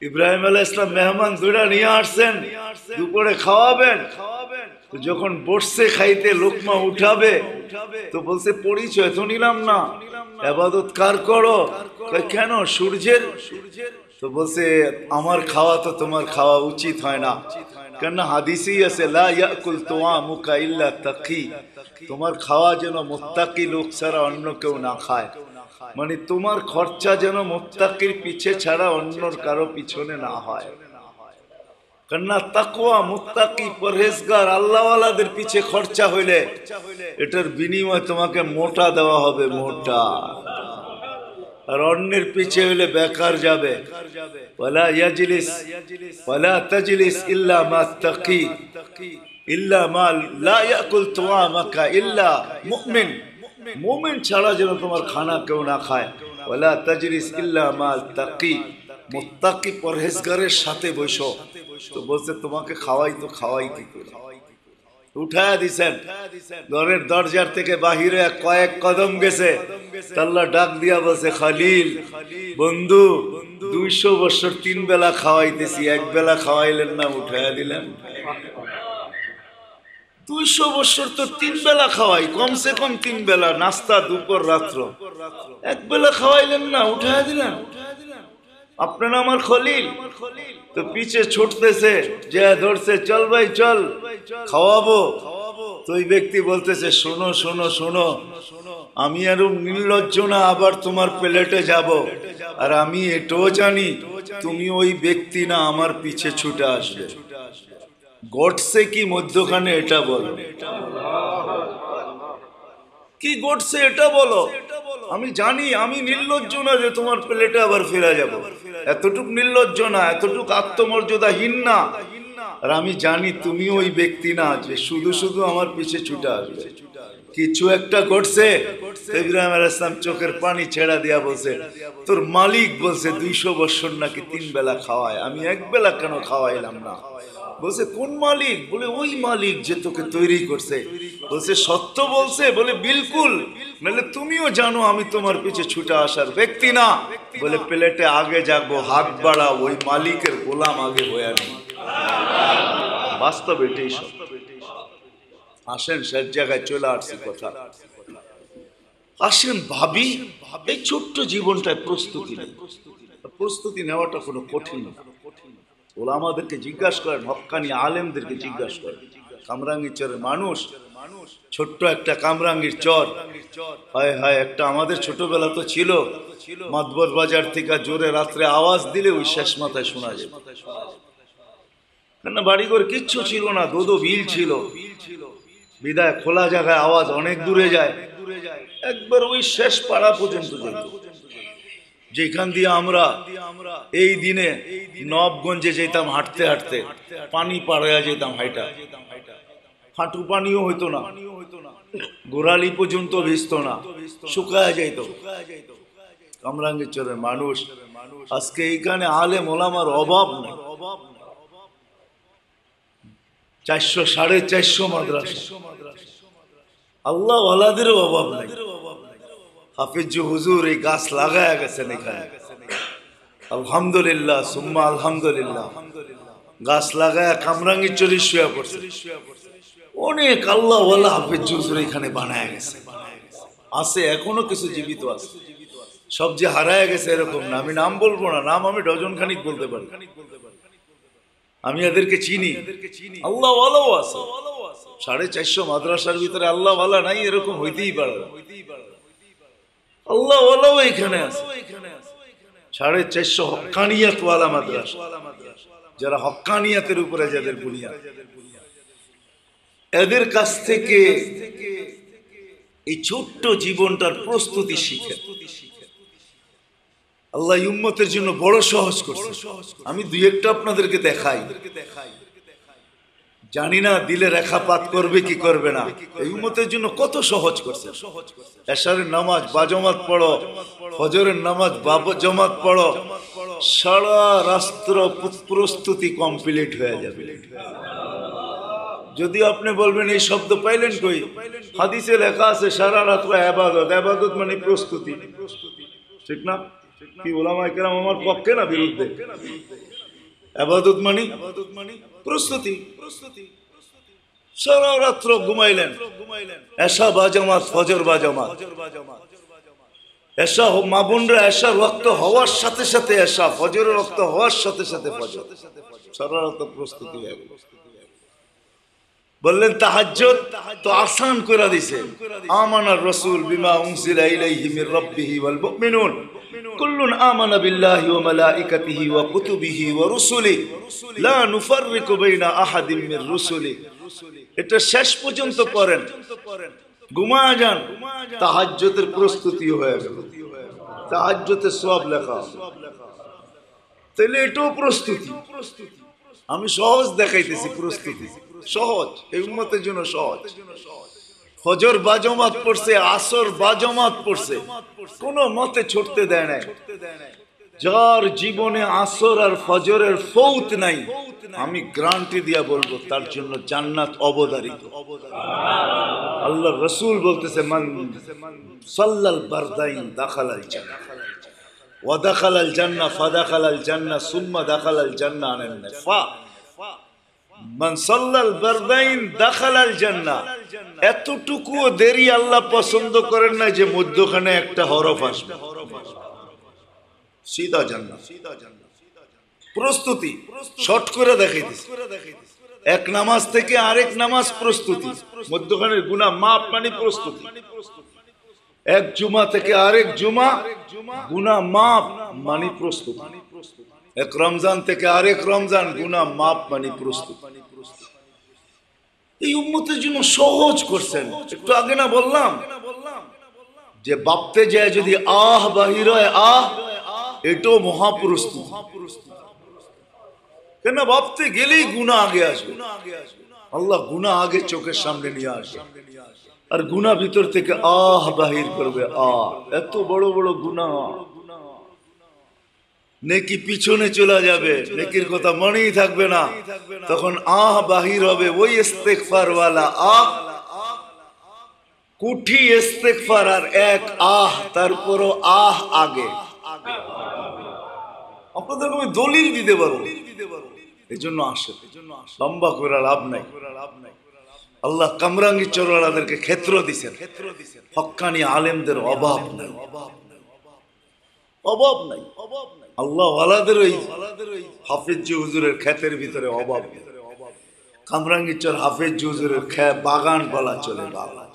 ইব্রাহিম আলাইহিস সালাম মেহমান 2টা নিয়ে আসছেন, দুপুরে খাওয়াবেন। তো যখন বসছে খাইতে, লোকমা উঠাবে, তো বলছে পরিচয় তো নিলাম না, ইবাদত কার করো? কেন? সূর্যের। তো বলছে আমার খাওয়া তো তোমার খাওয়া উচিত হয় না, কেন হাদিসেই আছে লা ইয়াকুল তুআমুকা ইল্লা তাকি, তোমার খাওয়া যেন মুত্তাকি লোক ছাড়া অন্য কেউ না খায়। মানে তোমার খরচা যেন মুত্তাকির পিছে ছাড়া অন্যর কারো পিছনে না হয়। কেননা তাকওয়া, মুত্তাকি, পরহেজগার, আল্লাহওয়ালাদের পিছে খরচা হইলে এটার বিনিময় তোমাকে মোটা দেওয়া হবে, মোটা। আর অন্যের পিছে হইলে বেকার যাবে। ওয়ালা ইয়াজলিস ওয়ালা তাজলিস ইল্লা মা তাকি ইল্লা মা লা ইয়াকুল তুআমাকা ইল্লা মুমিন, মুমিন ছাড়া যেন তোমার খানা কেউ না খায়। ওয়ালা তাজলিস ইল্লা মা তাকি, মুত্তাকি পরহেজগারের সাথে বসো। তো বলছে তোমাকে খাওয়াই তো খাওয়াই কি করে? উঠায়া দিছেন, ঘরের দরজার থেকে বাহিরে কয়েক কদম গেছে, আল্লাহ ডাক দিয়া বলছে, খলিল বন্ধু 200 বছর 3 বেলা খাওয়াইতেছি, এক বেলা খাওয়াইলেন না, উঠায়া দিলেন। 200 বছর তো 3 বেলা খাওয়াই, কমসে কম 3 বেলা, নাস্তা দুপুর রাত্র, এক বেলা খাওয়াইলেন না, উঠায়া দিলেন। আপনারা আমার খলিল। তো পিছে ছুটতেছে, যে ধরছে, চল ভাই চল খাওয়াবো। তো ওই ব্যক্তি বলতেছে, শোনো শোনো শোনো, আমি আর নির্লজ্জ না আবার তোমার প্লেটে যাব, আর আমি এটাও জানি তুমি ওই ব্যক্তি না আমার পিছে ছুটে আসবে। গডসে কি মধ্যখানে এটা বলো, কি গডসে এটা বলো, আমি জানি আমি নির্লজ্জ না যে তোমার প্লেটে আবার ফেরা যাব, এতটুক নির্লজ্জ না, এতটুক আত্মমর্যাদাহীন না, আর আমি জানি তুমি ওই ব্যক্তি না যে শুধু শুধু আমার পিছে ছুটে আসবে। কিছু একটা ঘটছে। ইব্রাহিম আলাইহিস সালাম চোখের পানি ছেড়া দিয়া বলছে, তোর মালিক বলছে 200 বছর নাকি 3 বেলা খাওয়ায়, আমি এক বেলা কেন খাওয়াইলাম না? বলছে কোন মালিক? বলে ওই মালিক যে তোকে তৈরি করছে। বলছে সত্য বলছে? বলে বিলকুল, নাহলে তুমিও জানো আমি তোমার পিছে ছুটে আসার ব্যক্তি না। বলে প্লেটে আগে যাবো, হাত বাড়া, ওই মালিকের গোলাম আগে হয়ে নেই। বাস্তব এটাই সব। আসেন সব জায়গায় চলে আসছে কথা, আসেন ভাবি এই ছোট্ট জীবনটায় প্রস্তুতি নেই। প্রস্তুতি নেওয়াটা কোনো কঠিন না। ওলামাদেরকে জিজ্ঞাসা করেন, হক্কানি আলেমদেরকে জিজ্ঞাসা করেন। কামরাঙ্গীর চরের মানুষ, ছোট্ট একটা কামরাঙ্গীর চর, হায় হায়, একটা আমাদের ছোটবেলা তো ছিল, মাতবর বাজার থেকে জোরে রাত্রে আওয়াজ দিলে ওই শেষ মাথায় শোনা যেত। কেন বাড়িঘর কিচ্ছু ছিল না, দোদো বিল ছিল, বিদায় খোলা জায়গায় আওয়াজ অনেক দূরে যায়, একবার ওই শেষ পাড়া পর্যন্ত যেত। যেখান দিয়ে আমরা এই দিনে নবগঞ্জে যেতাম হাঁটতে হাঁটতে, পানি পাড়াইয়া যেতাম, হাইটা হাঁটু পানিও হইতো না, গোড়ালি পর্যন্ত ভিজতো না, শুকায়া যাইত। কামরাঙ্গীর চরের মানুষ আজকে এইখানে আলেম ওলামার অভাব নেই। 400 450 মাদ্রাসা, আল্লাহ ওয়ালাদেরও অভাব নাই। হাফিজ হুজুর এই গাছ লাগায়া গেছেন এখানে, আলহামদুলিল্লাহ সুম্মা আলহামদুলিল্লাহ। গাছ লাগায়া কামরাঙ্গীর চরি শুয়ে পড়ছে, অনেক আল্লাহ ওয়ালা হাফিজ হুজুর এখানে বানায়া গেছে, আছে এখনো কিছু জীবিত আছে। সব যে হারায় গেছে এরকম না, আমি নাম বলবো না, নাম আমি ডজন খানিক বলতে পারি, আমি এদেরকে চিনি। আল্লাহ ওয়ালাও আছে, 450 মাদ্রাসার ভিতরে আল্লাহ ওয়ালা নাই এরকম হইতেই পারে, আল্লাহ ওয়ালাও এখানে আছে। 450 হক্কানিয়াত ওয়ালা মাদ্রাসা, যারা হক্কানিয়াতের উপরে যাদের বুনিয়াদ, এদের কাছ থেকে এই ছোট্ট জীবনটার প্রস্তুতি শিখে আল্লাহ উম্মতের জন্য বড় সহজ করছে। আমি দুই একটা আপনাদেরকে দেখাই, জানি না দিলে রেখাপাত করবে কি করবে না, এই উম্মতের জন্য কত সহজ করছে। এশারের নামাজ বাজমাত পড়ো, ফজরের নামাজ বাজমাত পড়ো, সারা রাষ্ট্র প্রস্তুতি কমপ্লিট হয়ে যাবে। যদি আপনি বলবেন এই শব্দ পাইলেন কই, হাদিসে লেখা আছে সারা রাত্র ইবাদত, ইবাদত মানে প্রস্তুতি, ঠিক না? কি ওলামায়ে কেরাম আমার পক্ষে না বিরুদ্ধে? ইবাদত মানে প্রস্তুতি। সারা রাত্র ঘুমাইলেন, এশা বাজামাত, ফজর বাজামাত, এশা মা বোনরা এশার রক্ত হওয়ার সাথে সাথে এশা, ফজরের রক্ত হওয়ার সাথে সাথে ফজর, সারা রাত প্রস্তুতি হয়ে গেল। বললেন তাহাজ্জুদ তো আসান করে দিয়েছে, আমানার রাসূল বিমা উনজিলা ইলাইহি মির রাব্বিহি ওয়াল মুমিনুন কুল্লুন আমানা বিল্লাহি ওয়া মালাইকাতিহি ওয়া কুতুবিহি ওয়া রুসুলিহি লা নুফাররিকু বাইনা আহাদিন মির রুসুলি। এটা শেষ পর্যন্ত পড়েন, ঘুমায়া যান, তাহাজ্জুদের প্রস্তুতি হয়ে গেল, তাহাজ্জুদের সওয়াব লেখা। তাহলে এটাও প্রস্তুতি। আমি সহজ দেখাইতেছি, প্রস্তুতি সহজ, এই উম্মতের জন্য সহজ। ফজর বাজমাত পড়ছে, আসর বাজমাত পড়ছে, কোন মতে ছুটতে দেয় নাই। যার জীবনে আসর আর ফজরের ফৌত নাই, আমি গ্যারান্টি দিয়া বলবো তার জন্য জান্নাত অবধারিত। আল্লাহ রসুল বলতেছে, মান সাল্লাল বারদাইন দাখালাল জান্নাহ ওয়া দাখালাল জান্নাহ ফাদাখালাল জান্নাহ সুম্মা দাখালাল জান্নাহ আনান নিফা। মান সাল্লাল বারদাইন দাখালাল জান্নাহ, এতটুকুও দেরি আল্লাহ পছন্দ করেন না যে মধ্যখানে একটা হরফ আসবে, সিধা জান্নাত। প্রস্তুতি শর্ট করে দেখাইতেছে, এক নামাজ থেকে আরেক নামাজ প্রস্তুতি, মধ্যখানের গুনাহ মাপ মানে প্রস্তুতি। এক জুমা থেকে আরেক জুমা গুনাহ মাপ মানে প্রস্তুতি। এক রমজান থেকে আরেক রমজান গুনাহ মাপ মানে প্রস্তুতি। এই উম্মতের জন্য সহজ করছেন। একটু আগে না বললাম যে বাপতে যায় যদি আহ বাহির হয় আহ, এটাও মহাপ্রস্তুতি। কেন বাপতে গেলেই গুনাহ আগে আসবে, আল্লাহ গুনাহ আগে চোখের সামনে নিয়ে আসবে, আর গুনাহ ভিতর থেকে আহ বাহির করবে আহ। এত বড় বড় গুনাহ, নেকি পিছনে চলে যাবে, নেকির কথা মনেই থাকবে না, তখন আহ বাহির হবে। ওই ইস্তেগফার ওয়ালা আহ, কুঠি ইস্তেগফার আর এক আহ, তারপরও আহ আগে। আপনাদের আমি দলিল দিতে পারবো, এই জন্য আসে, লম্বা করে লাভ নাই। আল্লাহ কামরাঙ্গি চোরওয়ালাদেরকে ক্ষেত্র দিছেন, হক্কানি আলেমদের অভাব নাই, অভাব নাই। আল্লাহ ওয়ালাদের ওই হাফেজ জি হুজুরের ক্ষেতের ভিতরে অভাব নেই। কামরাঙ্গি চর হাফেজ জি হুজুরের বাগান বলা চলে, বাগান।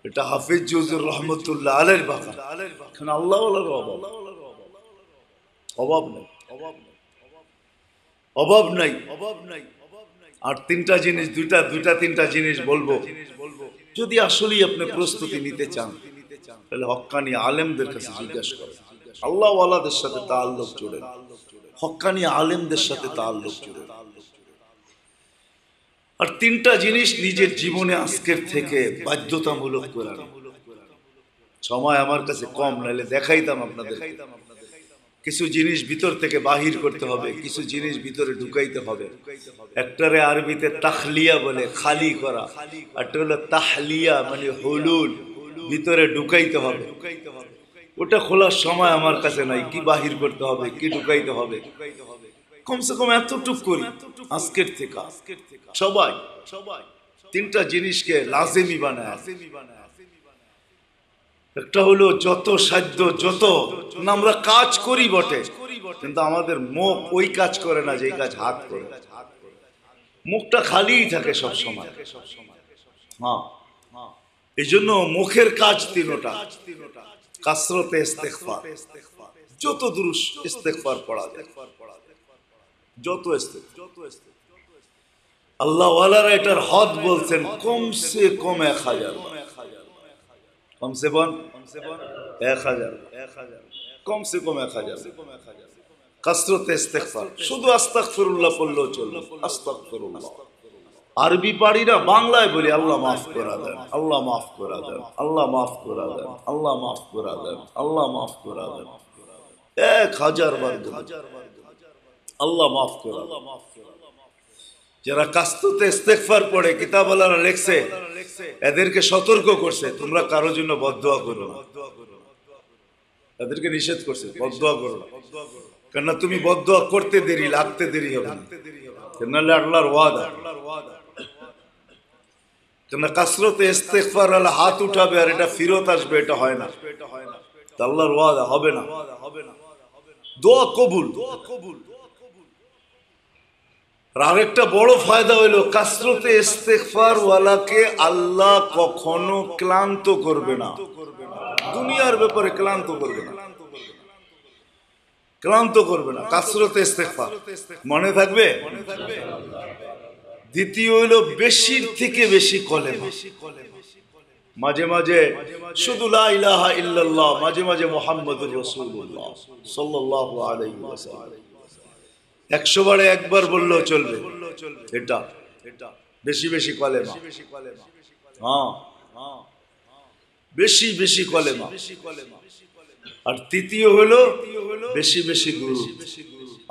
এটা হাফেজ জি হুজুর রহমতুল্লাহ আলাইহির বাগান। এখানে আল্লাহ ওয়ালার অভাব, অভাব নাই, অভাব নাই, অভাব নাই। আর তিনটা জিনিস, দুইটা তিনটা জিনিস বলবো। যদি আসলেই আপনি প্রস্তুতি নিতে চান, তাহলে হক্কানি আলেমদের কাছে জিজ্ঞাসা করেন, আল্লাহ ওয়ালাদের সাথে তাআল্লুক জুড়েন, হক্কানি আলেমদের সাথে তাআল্লুক জুড়েন। আর তিনটা জিনিস নিজের জীবনে আজকের থেকে বাধ্যতামূলক করেন। সময় আমার কাছে কম, নাইলে দেখাইতাম আপনাদের। কিছু জিনিস ভিতর থেকে বাহির করতে হবে, কিছু জিনিস ভিতরে ঢুকাইতে হবে। একটারে আরবিতে তাখলিয়া বলে, খালি করা, একটা হলো তাহলিয়া মানে হুলুল, ভিতরে ঢুকাইতে হবে। ওটা খোলার সময় আমার কাছে নাই, কি বাহির করতে হবে, কি ঢুকাইতে হবে। কমসে কম এতটুক করি আজকের থেকে। সবাই তিনটা জিনিসকে লাজিমি বানায়। একটা হলো যত সাধ্য, যত আমরা কাজ করি বটে, কিন্তু আমাদের মুখ ওই কাজ করে না যে কাজ হাত করে। মুখটা খালিই থাকে সব সময়। হ্যাঁ, এই জন্য মুখের কাজ তিনটা। কাসরতে ইস্তেগফার, যত দুরূদ ইস্তেগফার পড়া যায়, যত ইস্তেগফার। আল্লাহ ওয়ালারা এটার হদ বলছেন কমসে কম 1000, কমসে কম 1000, কমসে কম 1000 কাসরতে ইস্তেগফার। শুধু আস্তাগফিরুল্লাহ পড়লেও চলবে, আস্তাগফিরুল্লাহ। আরবি পারি না, বাংলায় বলি আল্লাহ মাফ করে দেন, আল্লাহ মাফ করে দেন, আল্লাহ মাফ করে দেন, আল্লাহ মাফ করে দেন, আল্লাহ মাফ করে দেন। 1000 বার আল্লাহ মাফ করে দেন। যারা কাসরতে ইস্তেগফার পড়ে, কিতাবওয়ালারা লেখছে, এদেরকে সতর্ক করছে, তোমরা কারো জন্য বদদোয়া করো না। এদেরকে নিষেধ করছে, বদদোয়া করো না। কেন তুমি বদদোয়া করতে দেরি, লাগতে দেরি হবে না, কেন আল্লাহর ওয়াদা। কেন কাসরতে ইস্তেগফার আলা হাত উঠাবে আর এটা ফিরত আসবে, এটা হয় না। আল্লাহর ওয়াদা হবে না, দোয়া কবুল। আরেকটা বড় ফায়দা হইল, কাসরতে ইস্তেগফার ওয়ালাকে আল্লাহ কখনো ক্লান্ত করবে না। দুনিয়ার ব্যাপারে ক্লান্ত করবে না, ক্লান্ত করবে না। কাসরতে ইস্তেগফার মনে থাকবে। দ্বিতীয় হইল বেশির থেকে বেশি কলেমা। মাঝে মাঝে শুধু লা ইলাহা ইল্লাল্লাহ, মাঝে মাঝে মুহাম্মদুর রাসূলুল্লাহ সাল্লাল্লাহু আলাইহি ওয়াসাল্লাম। 100 বারে একবার বললেও চলবে। এটা বেশি বেশি কলেমা। হ্যাঁ, বেশি বেশি কলেমা। আর তৃতীয় হলো বেশি বেশি দুরূদ,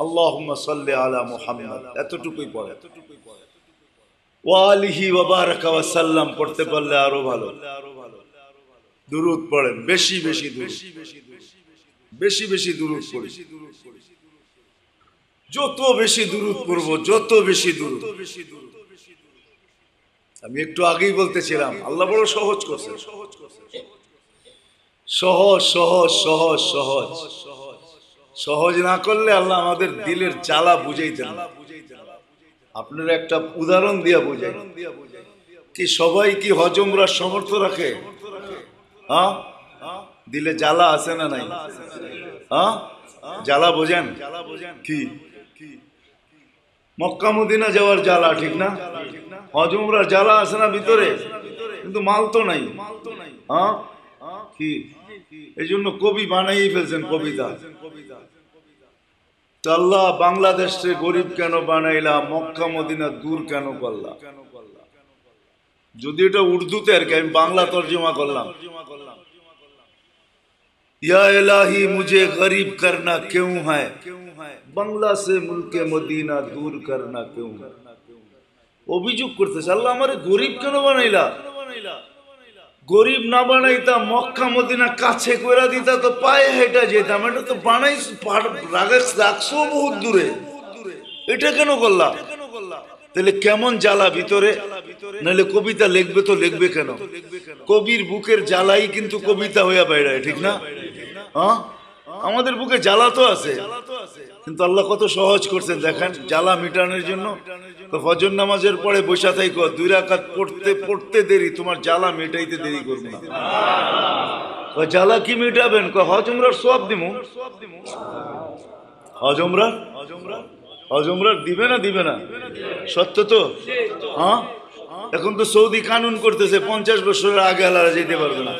আল্লাহুম্মা সাল্লি আলা মুহাম্মদ, এতটুকুই পড়ে। ওয়া আলিহি ওয়া বারাকা ওয়া সাল্লাম পড়তে পারলে আরো ভালো। দুরূদ পড়েন, বেশি বেশি দুরূদ, বেশি বেশি দুরূদ পড়ি। যত বেশি দুরূদ পড়ব, যত বেশি দুরূদ। আমি একটু আগেই বলতেছিলাম আল্লাহ বড় সহজ করছেন, সহজ সহজ সহজ সহজ। সহজ না করলে আল্লাহ আমাদের দিলের জ্বালা বুঝাইতেন না। আপনারা একটা উদাহরণ দিয়া বুঝাই, কি সবাই কি হজ উমরার সমর্থ রাখে? হ্যাঁ, দিলে জ্বালা আছে না নাই? হ্যাঁ, জ্বালা বোঝেন কি? মক্কা মদিনা যাওয়ার জ্বালা, ঠিক না? হজ উমরার জ্বালা আছে না ভিতরে, কিন্তু মাল তো নাই। হ্যাঁ, কি এই জন্য কবি বানাই ফেলছেন কবিতা। আল্লাহ বাংলাদেশে গরিব কেন বানাইলা, মক্কা মদিনা দূর কেন করলা? যদি এটা উর্দুতে আর কি, আমি বাংলা তর্জমা করলাম। या इलाही मुझे गरीब करना क्यों है, বাংলা से मुल्के मदीना दूर करना क्यों है। অভিযোগ করতেছে আল্লাহ আমারে গরিব কেন বানাইলা? গরিব না বানাইতা মক্কা মদিনা কাছে কইরা দিতা তো পায়ে হেঁটে যেতাম। এটা তো বানাইছ রাখছো বহুত দূরে, এটা কেন করলা? তাহলে কেমন জ্বালা ভিতরে, নাহলে কবিতা লিখবে তো লিখবে কেন? কবির বুকের জ্বালাই কিন্তু কবিতা হইয়া বাইরে, ঠিক না? হ্যাঁ, আমাদের বুকে জ্বালা তো আছে, কিন্তু আল্লাহ কত সহজ করছেন দেখেন জ্বালা মিটানোর জন্য। তো ফজর নামাজের পরে বসা থাইকো, 2 রাকাত পড়তে পড়তে দেরি, তোমার জ্বালা মিটাইতে দেরি করবো না। জ্বালা কি মিটাবেন? হজ উমরার সওয়াব দিমু। হজ উমরার দিবে না, দিবে না? সত্য তো? হ্যাঁ, এখন তো সৌদি কানুন করতেছে 50 বছরের আগে আলাদা যেতে পারবে না,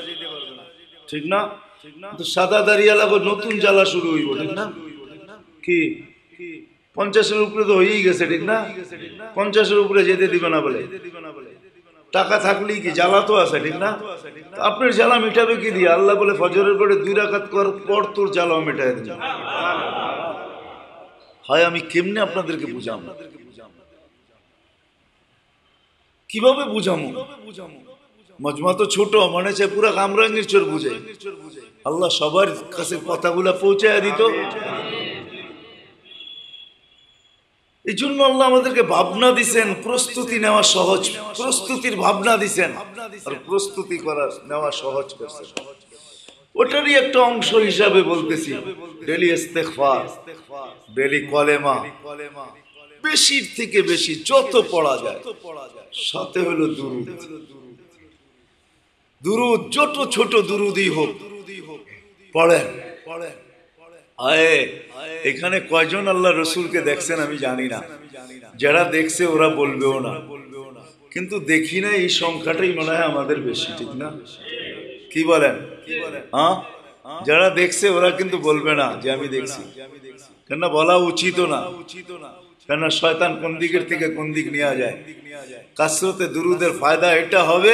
ঠিক না? তো সাদা দাঁড়িয়ালা নতুন জ্বালা শুরু হইব, ঠিক না? কি 50-এর উপরে তো হয়েই গেছে, ঠিক না? 50-এর উপরে যেতে দিবে না বলে, টাকা থাকলেই কি জ্বালা তো আছে, ঠিক না? আপনার জ্বালা মিটাবে কি দিয়ে? আল্লাহ বলে ফজরের পরে 2 রাকাত করার পর তোর জ্বালা মেটায় দিন। হয় আমি কেমনে আপনাদেরকে বুঝাবো, কিভাবে বুঝাবো? মজমা তো ছোট, মনে চায় পুরা কামরাঙ্গীর চোর বুঝে। আল্লাহ সবার কাছে কথাগুলা পৌঁছায় দিত। এই জন্য আল্লাহ আমাদেরকে ভাবনা দিছেন, প্রস্তুতি নেওয়া সহজ, প্রস্তুতির ভাবনা দিছেন, আর প্রস্তুতি নেওয়া সহজ করছেন। ওটারই একটা অংশ হিসাবে বলতেছি ডেলি ইস্তেগফার, ডেলি কলেমা, বেশির থেকে বেশি যত পড়া যায়, সাথে হলো দুরূদ। দুরূদ যত ছোট দুরূদই হোক পড়েন। এখানে কয়জন আল্লাহ রসুলকে দেখছেন আমি জানি না, যারা দেখছে ওরা বলবেও না, কিন্তু দেখি না এই সংখ্যাটাই মনে হয় আমাদের বেশি, ঠিক না? কি বলেন? হ্যাঁ, যারা দেখছে ওরা কিন্তু বলবে না যে আমি দেখছি, কেন বলা উচিত না, কেন শয়তান কোন দিকের থেকে কোন দিক নিয়ে যায়। কাসরতে দুরুদের ফায়দা এটা হবে,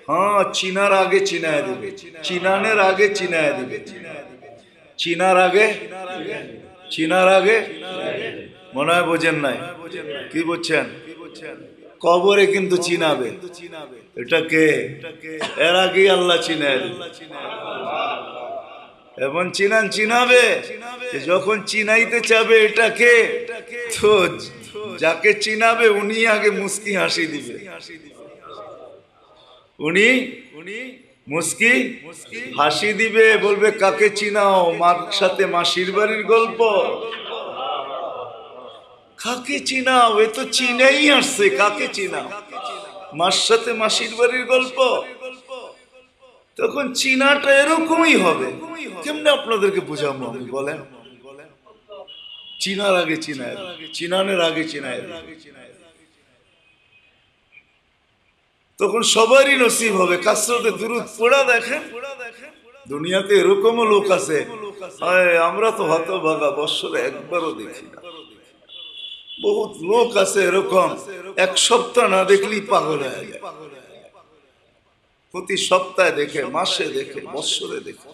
হ্যাঁ, চিনার আগে চিনায় দিবে, চিনানের আগে চিনায় দিবে, চিনার আগে মনে হয় বোঝেন নাই, কি বলছেন? কবরে কিন্তু চিনাবে, এটা কে? এর আগেই আল্লাহ চিনায় দিবে। এবং চিনাবে যখন চিনাইতে চাবে এটাকে, তো যাকে চিনাবে উনি আগে মুস্কি হাসি দিবে, উনি মুস্কি হাসি দিবে, বলবে কাকে চিনাও? মার সাথে মাসির বাড়ির গল্প। কাকে চিনাও? এ তো চিনাই আসছে, কাকে চিনাও? মার সাথে মাসির বাড়ির গল্প। তখন চিনাটা এরকমই হবে। কেমনে আপনাদেরকে বুঝাবো আমি, বলেন? চিনার আগে চিনায়, চিনানের আগে চিনায়, তখন সবারই নসিব হবে। কাসরতে দুরূদ পড়া দেখেন, দুনিয়াতে এরকমও লোক আছে, আমরা তো হতভাগা, বৎসরে একবারও দেখি না। বহুত লোক আছে এরকম, 1 সপ্তাহ না দেখলেই পাগল হয়ে যায়। প্রতি সপ্তাহে দেখে, মাসে দেখে, বৎসরে দেখে।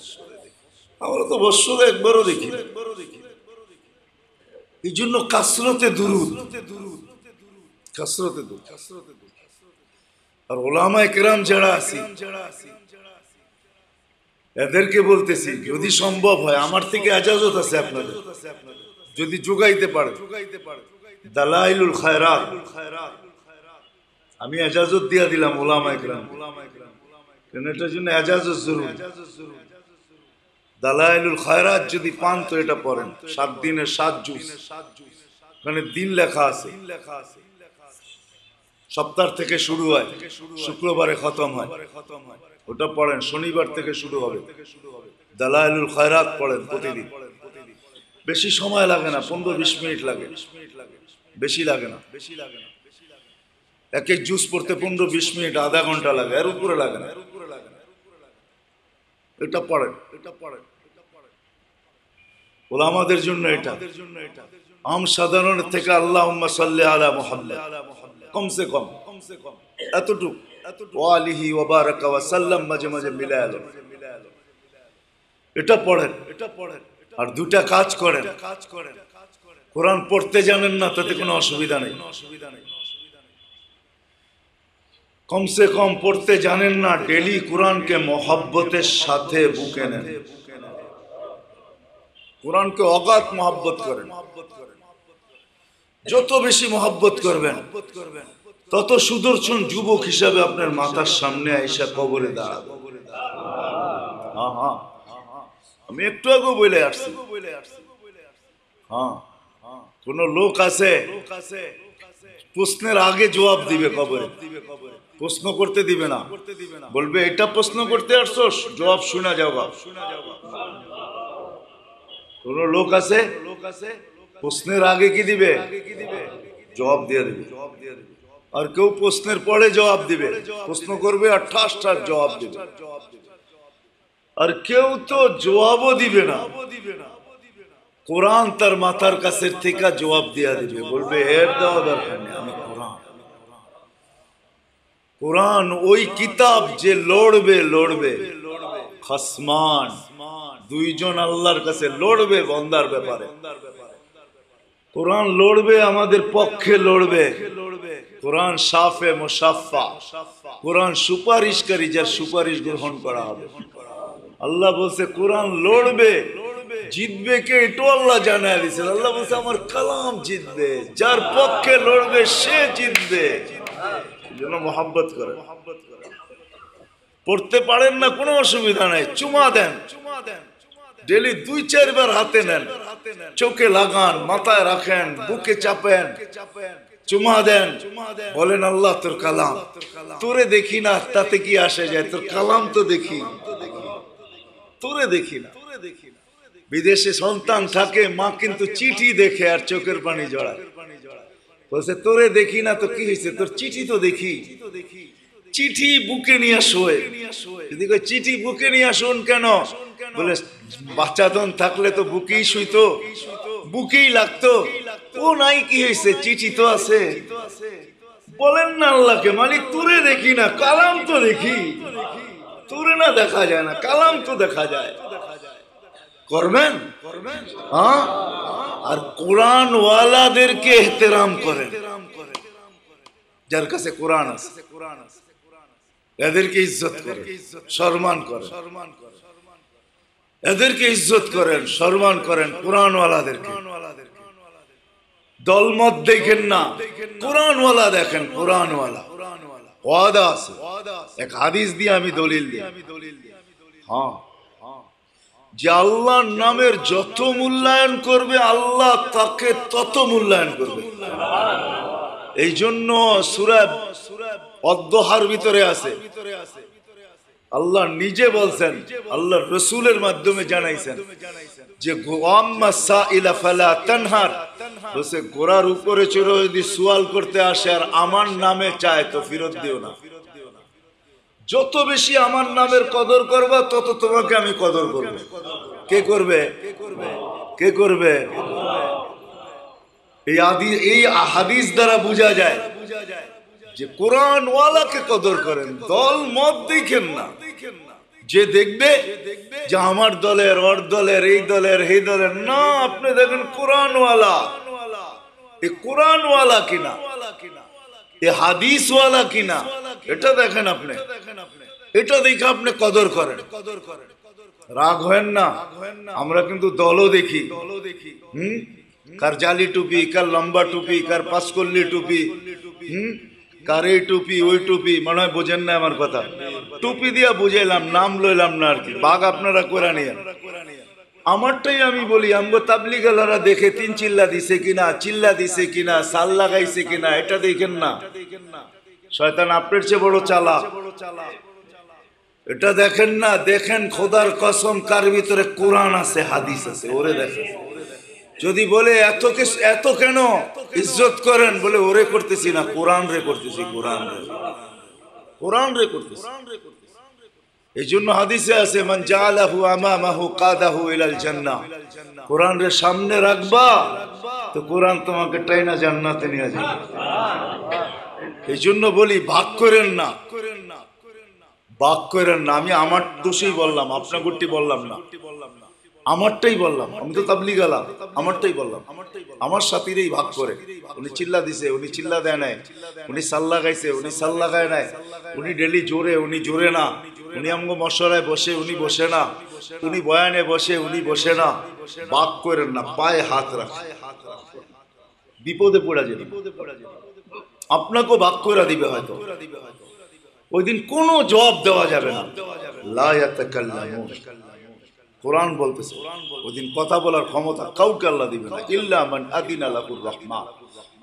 আমরা তো বৎসরে একবারও দেখি। এই জন্য কাসরতে দুরুদ, কাসরতে দুরুদ। আর ওলামায়ে কেরাম যারা আছি এদেরকে বলতেছি, যদি সম্ভব হয়, আমার থেকে এজাজত আছে আপনাদের, যদি যোগাইতে পারে দালাইলুল খায়রাত, আমি এজাজত দিয়া দিলাম ওলামায়ে কেরাম, কেন এটার জন্য এজাজত জরুরি। দালাইলুল খায়রাত যদি পান তো এটা পড়েন, 7 দিনের 7 জুজ, মানে দিন লেখা আছে, সপ্তাহ থেকে শুরু হয়, শুক্রবারে খতম হয়, ওটা পড়েন। শনিবার থেকে শুরু হবে, দালাইলুল খায়রাত পড়েন প্রতিদিন। বেশি সময় লাগে না, 15-20 মিনিট লাগে, বেশি লাগে না। এক এক জুস পড়তে 15-20 মিনিট, আধা ঘন্টা লাগে, এর উপরে লাগে না। এটা পড়েন, ওলামাদের জন্য এটা। আম সাধারণের থেকে আল্লাহুম্মা সাল্লি আলা মুহাম্মাদ কমসে কম এতটুকু, ওয়া আলিহি ওয়া বারাকা ওয়া সাল্লাম মাঝে মাঝে মিলায় আলো, এটা পড়েন। আর দুটা কাজ করেন, কোরআন পড়তে জানেন না তাতে কোনো অসুবিধা নেই, কমসে কম পড়তে জানেন না, ডেলি কোরআনকে মহব্বতের সাথে বুকে নেন, কোরআনকে অগাধ মহব্বত করেন। যত বেশি মহব্বত করবেন তত সুদর্শন যুবক হিসাবে আপনার মাথার সামনে আইসা কবরে দাঁড়াবে। আমি একটু আগে বলে আসছি, কোন লোক আছে প্রশ্নের আগে জবাব দিবে কবরে, প্রশ্ন করতে দিবে না, বলবে এটা প্রশ্ন করতে আসছস, জবাব শোনা যাওয়া। কোন লোক আছে প্রশ্নের আগে কি দিবে, জবাব দিয়ে দিবে। আর কেউ প্রশ্নের পরে জবাব দিবে, প্রশ্ন করবে আর ঠাস ঠাস জবাব দিবে। আর কেউ তো জবাবও দিবে না, কোরআন তার মাথার কাছের থেকে জবাব দিয়া দিবে, বলবে এর দেওয়া দরকার নেই, আমি কোরআন ওই কিতাব যে লড়বে খাসমান, দুইজন আল্লাহর কাছে লড়বে বন্দার ব্যাপারে। কোরআন লড়বে আমাদের পক্ষে, লড়বে কোরআন সাফে মুসাফা, কোরআন সুপারিশকারী, যার সুপারিশ গ্রহণ করা হবে। আল্লাহ বলছে কোরআন লড়বে, জিতবে কে এটাও আল্লাহ জানায় দিয়েছেন। আল্লাহ বলছে আমার কালাম জিতবে, যার পক্ষে লড়বে সে জিতবে। যেন মহব্বত করে, পড়তে পারেন না কোনো অসুবিধা নাই, চুমা দেন, ডেলি 2-4 বার হাতে নেন, চোখে লাগান, মাথায় রাখেন, বুকে চাপেন, চুমা দেন, বলেন আল্লাহ তোর কালাম, তোরে দেখি না তাতে কি আসে যায়, তোর কালাম তো দেখি, তোরে দেখি না। বিদেশে সন্তান থাকে, মা কিন্তু চিঠি দেখে আর চোখের পানি জড়ায়, বলছে তোরে দেখি না তো কি হয়েছে, তোর চিঠি তো দেখি। চিঠি বুকে নিয়ে শোয়, যদি চিঠি বুকে নিয়ে শোন কেন, বলে বাচ্চাদন থাকলে তো বুকেই শুইতো, বুকেই লাগতো, ও নাই কি হয়েছে, চিঠি তো আছে। বলেন না আল্লাহকে, মালিক তোরে দেখি না, কালাম তো দেখি, তোরে না দেখা যায় না, কালাম তো দেখা যায়। করবেন হ্যাঁ, আর কোরআন ওয়ালাদেরকে ইহতেরাম করেন, যার কাছে কোরআন আছে এদেরকে ইজ্জত করেন, সম্মান করেন, এদেরকে ইজ্জত করেন, সম্মান করেন। কোরআন ওয়ালাদেরকে দলমত দেখেন না, কোরআন ওয়ালা দেখেন, কোরআন ওয়ালা ওয়াদা আছে। এক হাদিস দিয়ে আমি দলিল দিই, হ্যাঁ, যে আল্লাহর নামের যত মূল্যায়ন করবে আল্লাহ তাকে তত মূল্যায়ন করবে। এই জন্য সূরা অদ্দোহার ভিতরে আছে, আল্লাহ নিজে বলছেন, আল্লাহ রসুলের মাধ্যমে জানাইছেন যে গোড়ার উপরে চড়ে যদি সুয়াল করতে আসে আর আমার নামে চায় তো ফিরত দিও না। যত বেশি আমার নামের কদর করবা তত তোমাকে আমি কদর করব। কে করবে? কে করবে? এই হাদিস দ্বারা বোঝা যায় যে কোরআন ওয়ালাকে কদর করেন, দল মত দেখেন না। যে দেখবে যে আমার দলের, ওর দলের, এই দলের, এই দলের না, আপনি দেখেন কোরআনওয়ালা, এ কোরআনওয়ালা কিনা, এ হাদিসওয়ালা কিনা, এটা দেখেন আপনি। এটা দেখে আপনি কদর করেন, রাগ হয় না। আমরা কিন্তু দলও দেখি, কার জালি টুপি, কার লম্বা টুপি, কার পাঁচকল্লি টুপি, কার এই টুপি, ওই টুপি। মনে হয় বোঝেন না আমার কথা। টুপি দিয়া বুঝাইলাম, নাম লইলাম না আর কি। বাঘ আপনারা করে নিয়েন। আমারটাই আমি বলি, আমগো তাবলিগালারা দেখে 3 চিল্লা দিছে কিনা, চিল্লা দিছে কিনা, সাল লাগাইছে কিনা, এটা দেখেন না। শয়তান আপনার চেয়ে বড় চালাক, এটা দেখেন না। দেখেন খোদার কসম কার ভিতরে কোরআন আছে, হাদিস আছে, ওরে দেখেন। যদি বলে এত কেন ইজ্জত করেন, বলে ওরে করতেছি না, কোরআন রে করতেছি, কোরআন রে করতেছি। এই জন্য হাদিসে আছে, মান জাআলাহু আমামাহু কাদাহু ইলাল জান্নাহ। কোরআন রে সামনে রাখবা তো কোরআন তোমাকে টাইনা জান্নাতে নিয়ে যাবে। এই জন্য বলি ভাগ করেন না, ভাগ করেন না। আমি আমার দোষেই বললাম, আপনার গুটি বললাম না, আমারটাই বললাম। আমি তো তাবলিগ আলাম, আমারটাই বললাম। আমার সাথীরাই ভাগ করে, উনি চিল্লা দিছে, উনি চিল্লা দেয় নাই, উনি সাল্লা গাইছে, উনি সাল্লা গায় নাই, উনি ডেলি জোরে, উনি জোরে না, উনি আমগো মশরায় বসে, উনি বসে না, উনি বয়ানে বসে, উনি বসে না। ভাগ করেন না, পায়ে হাত রাখে, বিপদে পড়া যাবে। আপনাকেও ভাগ করে দিবে হয়তো, ওই দিন কোনো জবাব দেওয়া যাবে না। লা ইয়াতাকাল্লামুন, কোরআন বলতেছে ওই দিন কথা বলার ক্ষমতা কাউকে আল্লাহ দিবে না, ইল্লা মান আদিনা লাহুর রহমান।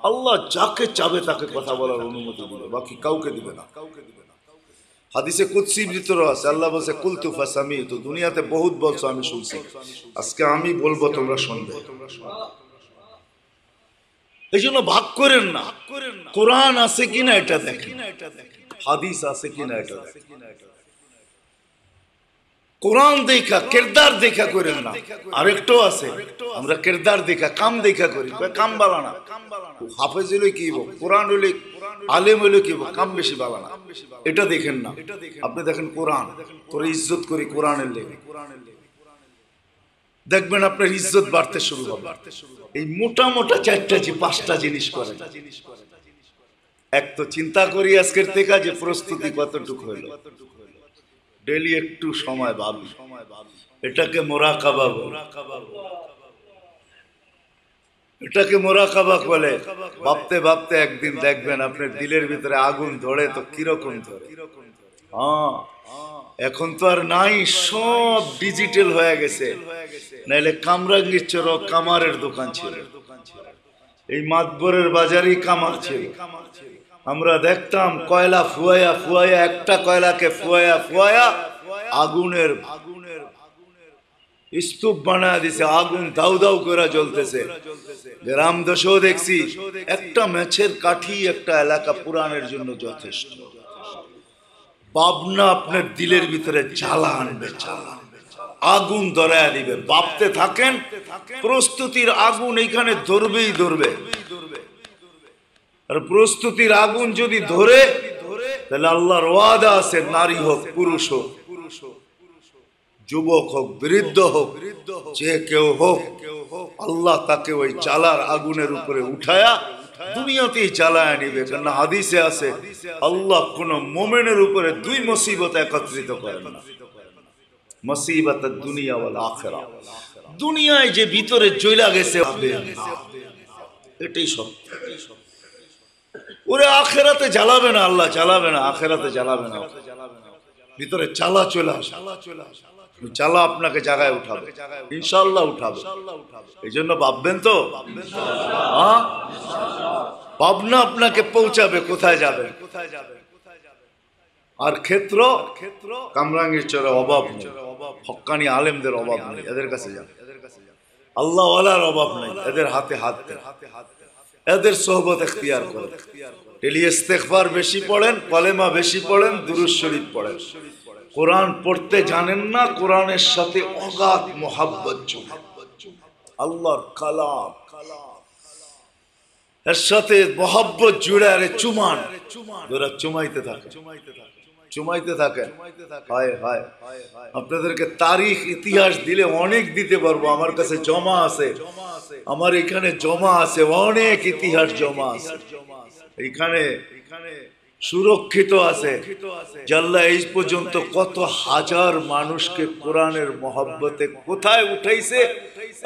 আল্লাহ যাকে চাবে তাকে কথা বলার অনুমতি দিবে, বাকি কাউকে দিবে না। হাদিসে কুদসির ভিতরে আছে, আল্লাহ বলছে কুলতু ফাসামিতু। দুনিয়াতে বহুত বলছো, আমি শুনছি, আজকে আমি বলবো, তোমরা শুনবে। এই জন্য ভাগ করেন না। কোরআন আছে কিনা এটা দেখেন, হাদিস আছে কিনা এটা দেখেন। কোরআন দেখা, কিরদার দেখা করেন না। আরেকটাও আছে, আমরা কিরদার দেখা, কাম দেখা করি। কাম বালা না, হাফেজ হইলে কি হইব, কোরআন হইলে, আলেম হইলে কি হইব, কাম বেশি বালা না। এটা দেখেন না, আপনি দেখেন কোরআন, তোরে ইজ্জত করি কোরআনের লেগে, দেখবেন আপনার ইজ্জত বাড়তে শুরু হবে। এই মোটা মোটা 4টা 5টা জিনিস করেন। এক তো চিন্তা করি আজকের থেকে যে প্রস্তুতি কতটুকু হইল, ডেলি একটু সময় ভাবি, এটাকে মুরাকাবা বলে, এটাকে মুরাকাবা বলে। ভাবতে ভাবতে একদিন দেখবেন আপনার দিলের ভিতরে আগুন ধরে, তো কিরকম ধরে। হ্যাঁ, এখন তো আর নাই, সব ডিজিটাল হয়ে গেছে। নাইলে কামরাঙ্গীর চোরক কামারের দোকান ছিল, এই মাতবরের বাজারই কামার ছিল। আমরা দেখতাম কয়লা ফুয়ায়া ফুয়ায়া, একটা কয়লাকে ফুয়ায়া ফুয়ায়া আগুনের স্তূপ বানায় দিছে, আগুন দাউ দাউ করে জ্বলতেছে। গ্রাম দেশেও দেখছি, একটা ম্যাচের কাঠি একটা এলাকা পুরানের জন্য যথেষ্ট। ভাবনা আপনার দিলের ভিতরে জ্বালা আনবে, আগুন ধরায় দিবে। ভাবতে থাকেন, প্রস্তুতির আগুন এইখানে ধরবেই ধরবে। আর প্রস্তুতির আগুন যদি ধরে, তাহলে আল্লাহর ওয়াদা আছে, নারী হোক পুরুষ হোক, যুবক হোক বৃদ্ধ হোক, যে কেউ হোক, আল্লাহ তাকে ওই জ্বালার আগুনের উপরে উঠায়া দুনিয়াতেই জ্বালায় নিবে। কেন হাদিসে আছে, আল্লাহ কোন মোমেনের উপরে 2 মুসিবত একত্রিত করেন না, মুসিবত দুনিয়া ওয়াল আখিরা। দুনিয়ায় যে ভিতরে জ্বলা গেছে, এটাই সব। ওরে আখেরাতে জ্বালাবে না, আল্লাহ জ্বালাবে না, আখেরাতে জ্বালাবে না। ভিতরে জ্বালা চলে আসে, জ্বালা আপনাকে জায়গায় উঠাবে, ইনশাআল্লাহ উঠাবে। এই জন্য ভাববেন তো, ভাবনা আপনাকে পৌঁছাবে কোথায় যাবে। আর ক্ষেত্র কামরাঙ্গীর চরে অভাব নেই, হক্কানি আলেমদের অভাব নেই, এদের কাছে যান। আল্লাহ ওয়ালার অভাব নেই, এদের হাতে হাত দেন, এদের সোহবত এখতিয়ার করেন। ডেলি ইস্তেগফার বেশি পড়েন, কলেমা বেশি পড়েন, দুরূদ শরীফ পড়েন। কোরআন পড়তে জানেন না, কোরআনের সাথে অগাধ মোহাব্বত জুড়ে, আল্লাহর কালাম এর সাথে মোহাব্বত জুড়ে। আরে চুমান, ওরা চুমাইতে থাকে, চুমাইতে থাকেন। হয় হয় আপনাদেরকে তারিখ ইতিহাস দিলে অনেক দিতে পারবো, আমার কাছে জমা আছে, আমার এখানে জমা আছে, অনেক ইতিহাস জমা আছে এখানে, সুরক্ষিত আছে। আল্লাহ এই পর্যন্ত কত হাজার মানুষকে কোরআনের মহব্বতে কোথায় উঠাইছে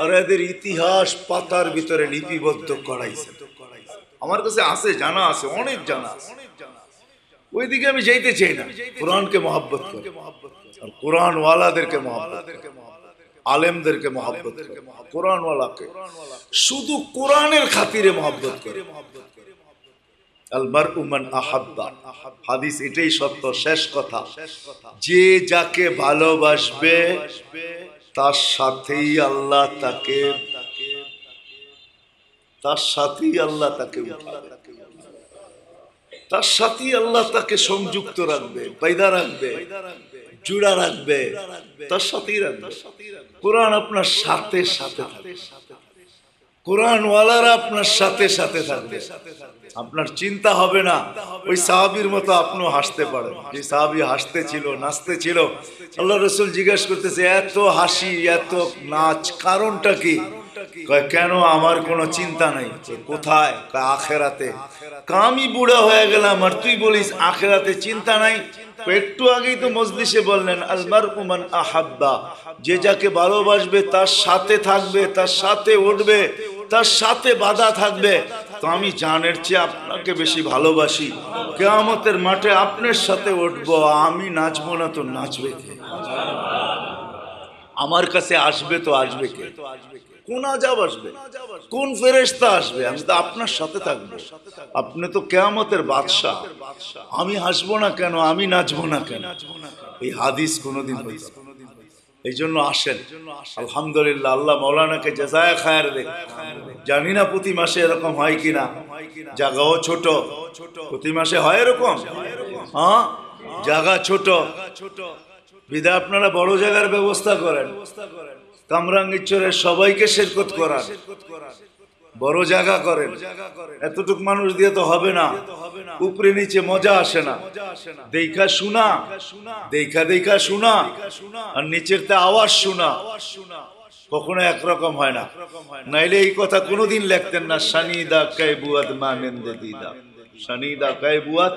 আর এদের ইতিহাস পাতার ভিতরে লিপিবদ্ধ করাইছে। আমার কাছে আছে, জানা আছে, অনেক জানা আছে। ওইদিকে আমি যাইতে চাই না। কোরআনকে মহব্বত করে, আর কোরআন ওয়ালাদেরকে মহব্বত করে, আলেমদেরকে মহব্বত করে, কোরআন ওয়ালাকে শুধু কোরআনের খাতিরে মহব্বত করে। আল মারউ মান আহাব্বা, হাদিস এটাই সত্য, শেষ কথা। যে যাকে ভালোবাসবে তার সাথেই আল্লাহ তাকে উঠাবে, তার সাথেই আল্লাহ তাকে সংযুক্ত রাখবে, পয়দা রাখবে, জুড়া রাখবে, তার সাথেই রাখবে। কোরআন আপনার সাথে সাথে থাকবে, কোরআন ওয়ালারা আপনার সাথে সাথে থাকবে। আপনার চিন্তা হবে না। ওই সাহাবীর মতো আপনিও হাসতে পারেন। যে সাহাবী হাসতে ছিল, নাচতে ছিল, আল্লাহ রাসূল জিজ্ঞেস করতেছে এত হাসি এত নাচ কারণটা কি? কেন? আমার কোনো চিন্তা নাই। কোথায়? আখিরাতে। আমি বুড়া হয়ে গেলাম আর তুই বলিস আখিরাতে চিন্তা নাই। একটু আগেই তো মজলিসে বললেন আল মারউ মান আহাব্বা, যে যাকে ভালোবাসবে তার সাথে থাকবে, তার সাথে উঠবে, তার সাথে বাধা থাকবে। তো আমি জানের চেয়ে আপনাকে বেশি ভালোবাসি। কিয়ামতের মাঠে আপনার সাথে উঠবো, আমি নাচবো না তো নাচবে কে? আমার কাছে আসবে তো আসবে কে? কোন আযাব আসবে? কোন ফেরেশতা আসবে? আমি তো আপনার সাথে থাকবো। আপনি তো কিয়ামতের বাদশা। আমি হাসবো না কেন? আমি নাচবো না কেন? এই হাদিস কোনোদিন হইতো না। এই জন্য আসেন, আলহামদুলিল্লাহ, আল্লাহ মাওলানাকে জাযায়ে খায়ের দেখ। জানি না প্রতি মাসে এরকম হয় কিনা, জায়গাও ছোট, প্রতি মাসে হয় এরকম? হ্যাঁ, জায়গা ছোট, বিধায় আপনারা বড় জায়গার ব্যবস্থা করেন। কামরাঙ্গীরচরের সবাইকে শিরকত করান, বড় জায়গা করেন। এতটুক মানুষ দিয়ে তো হবে না, উপরে নিচে মজা আসে না। দেখা শোনা, দেখা শোনা, আর নিচের তে আওয়াজ শোনা কখনো একরকম হয় না। নাইলে এই কথা কোনোদিন লিখতেন না, শানিদা কাইবুয়াত মানেন্দে দিদা, শানিদা কাইবুয়াত।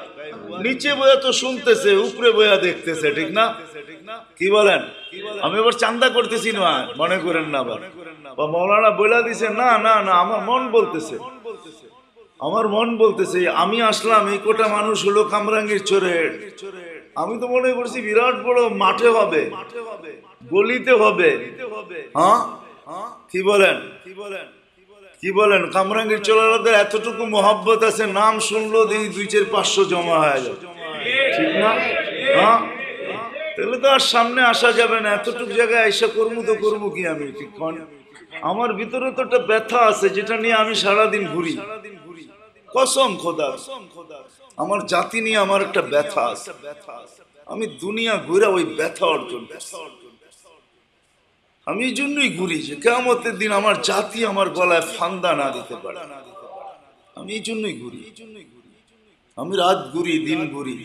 নিচে বয়া তো শুনতেছে, উপরে বয়া দেখতেছে, ঠিক না? কি বলেন? আমি এবার চান্দা করতেছি না, মনে করেন না। বা মৌলানা বলে দিছে না না না, আমার মন বলতেছে, আমার মন বলতেছে। আমি আসলাম, এই কোটা মানুষ হলো কামরাঙ্গীরচরের। আমি তো মনে করছি বিরাট বড় মাঠে হবে, গলিতে হবে। হ্যাঁ, কি বলেন? কি বলেন? কামরাঙ্গীরচরের এতটুকু মহব্বত আছে, নাম শুনলো দেখি 200-500 জমা হয়ে যায়, ঠিক না? হ্যাঁ, তাহলে তো আর সামনে আসা যাবে না। এতটুকু জায়গায় আইসা করবো তো করবো কি? আমি ঠিক আমার ভিতরে তো একটা ব্যথা আছে, যেটা নিয়ে আমি সারাদিন ঘুরি। কসম খোদার, আমার জাতি নিয়ে আমার একটা ব্যথা আছে। আমি দুনিয়া ঘুরে ওই ব্যথা অর্জন, আমি এই জন্যই ঘুরি যে কিয়ামতের দিন আমার জাতি আমার গলায় ফান্দা না দিতে পারে। আমি এই জন্যই ঘুরি, আমি রাত ঘুরি, দিন ঘুরি,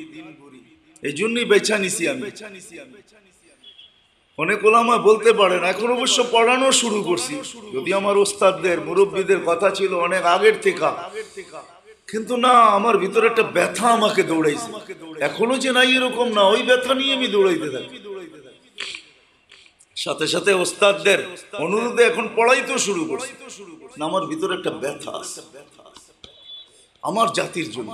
এই জন্যই বেছা নিছি আমি। অনেক ওলামা বলতে পারেন, এখন অবশ্য পড়ানো শুরু করছি, যদি আমার ওস্তাদদের মুরব্বীদের কথা ছিল অনেক আগের থেকে, কিন্তু না, আমার ভিতরে একটা ব্যথা আমাকে দৌড়াইছে। এখনো যে নাই এরকম না, ওই ব্যথা নিয়ে আমি দৌড়াইতে থাকি। সাথে সাথে ওস্তাদদের অনুরোধে এখন পড়াইতেও শুরু করছি। আমার ভিতরে একটা ব্যথা আছে আমার জাতির জন্য।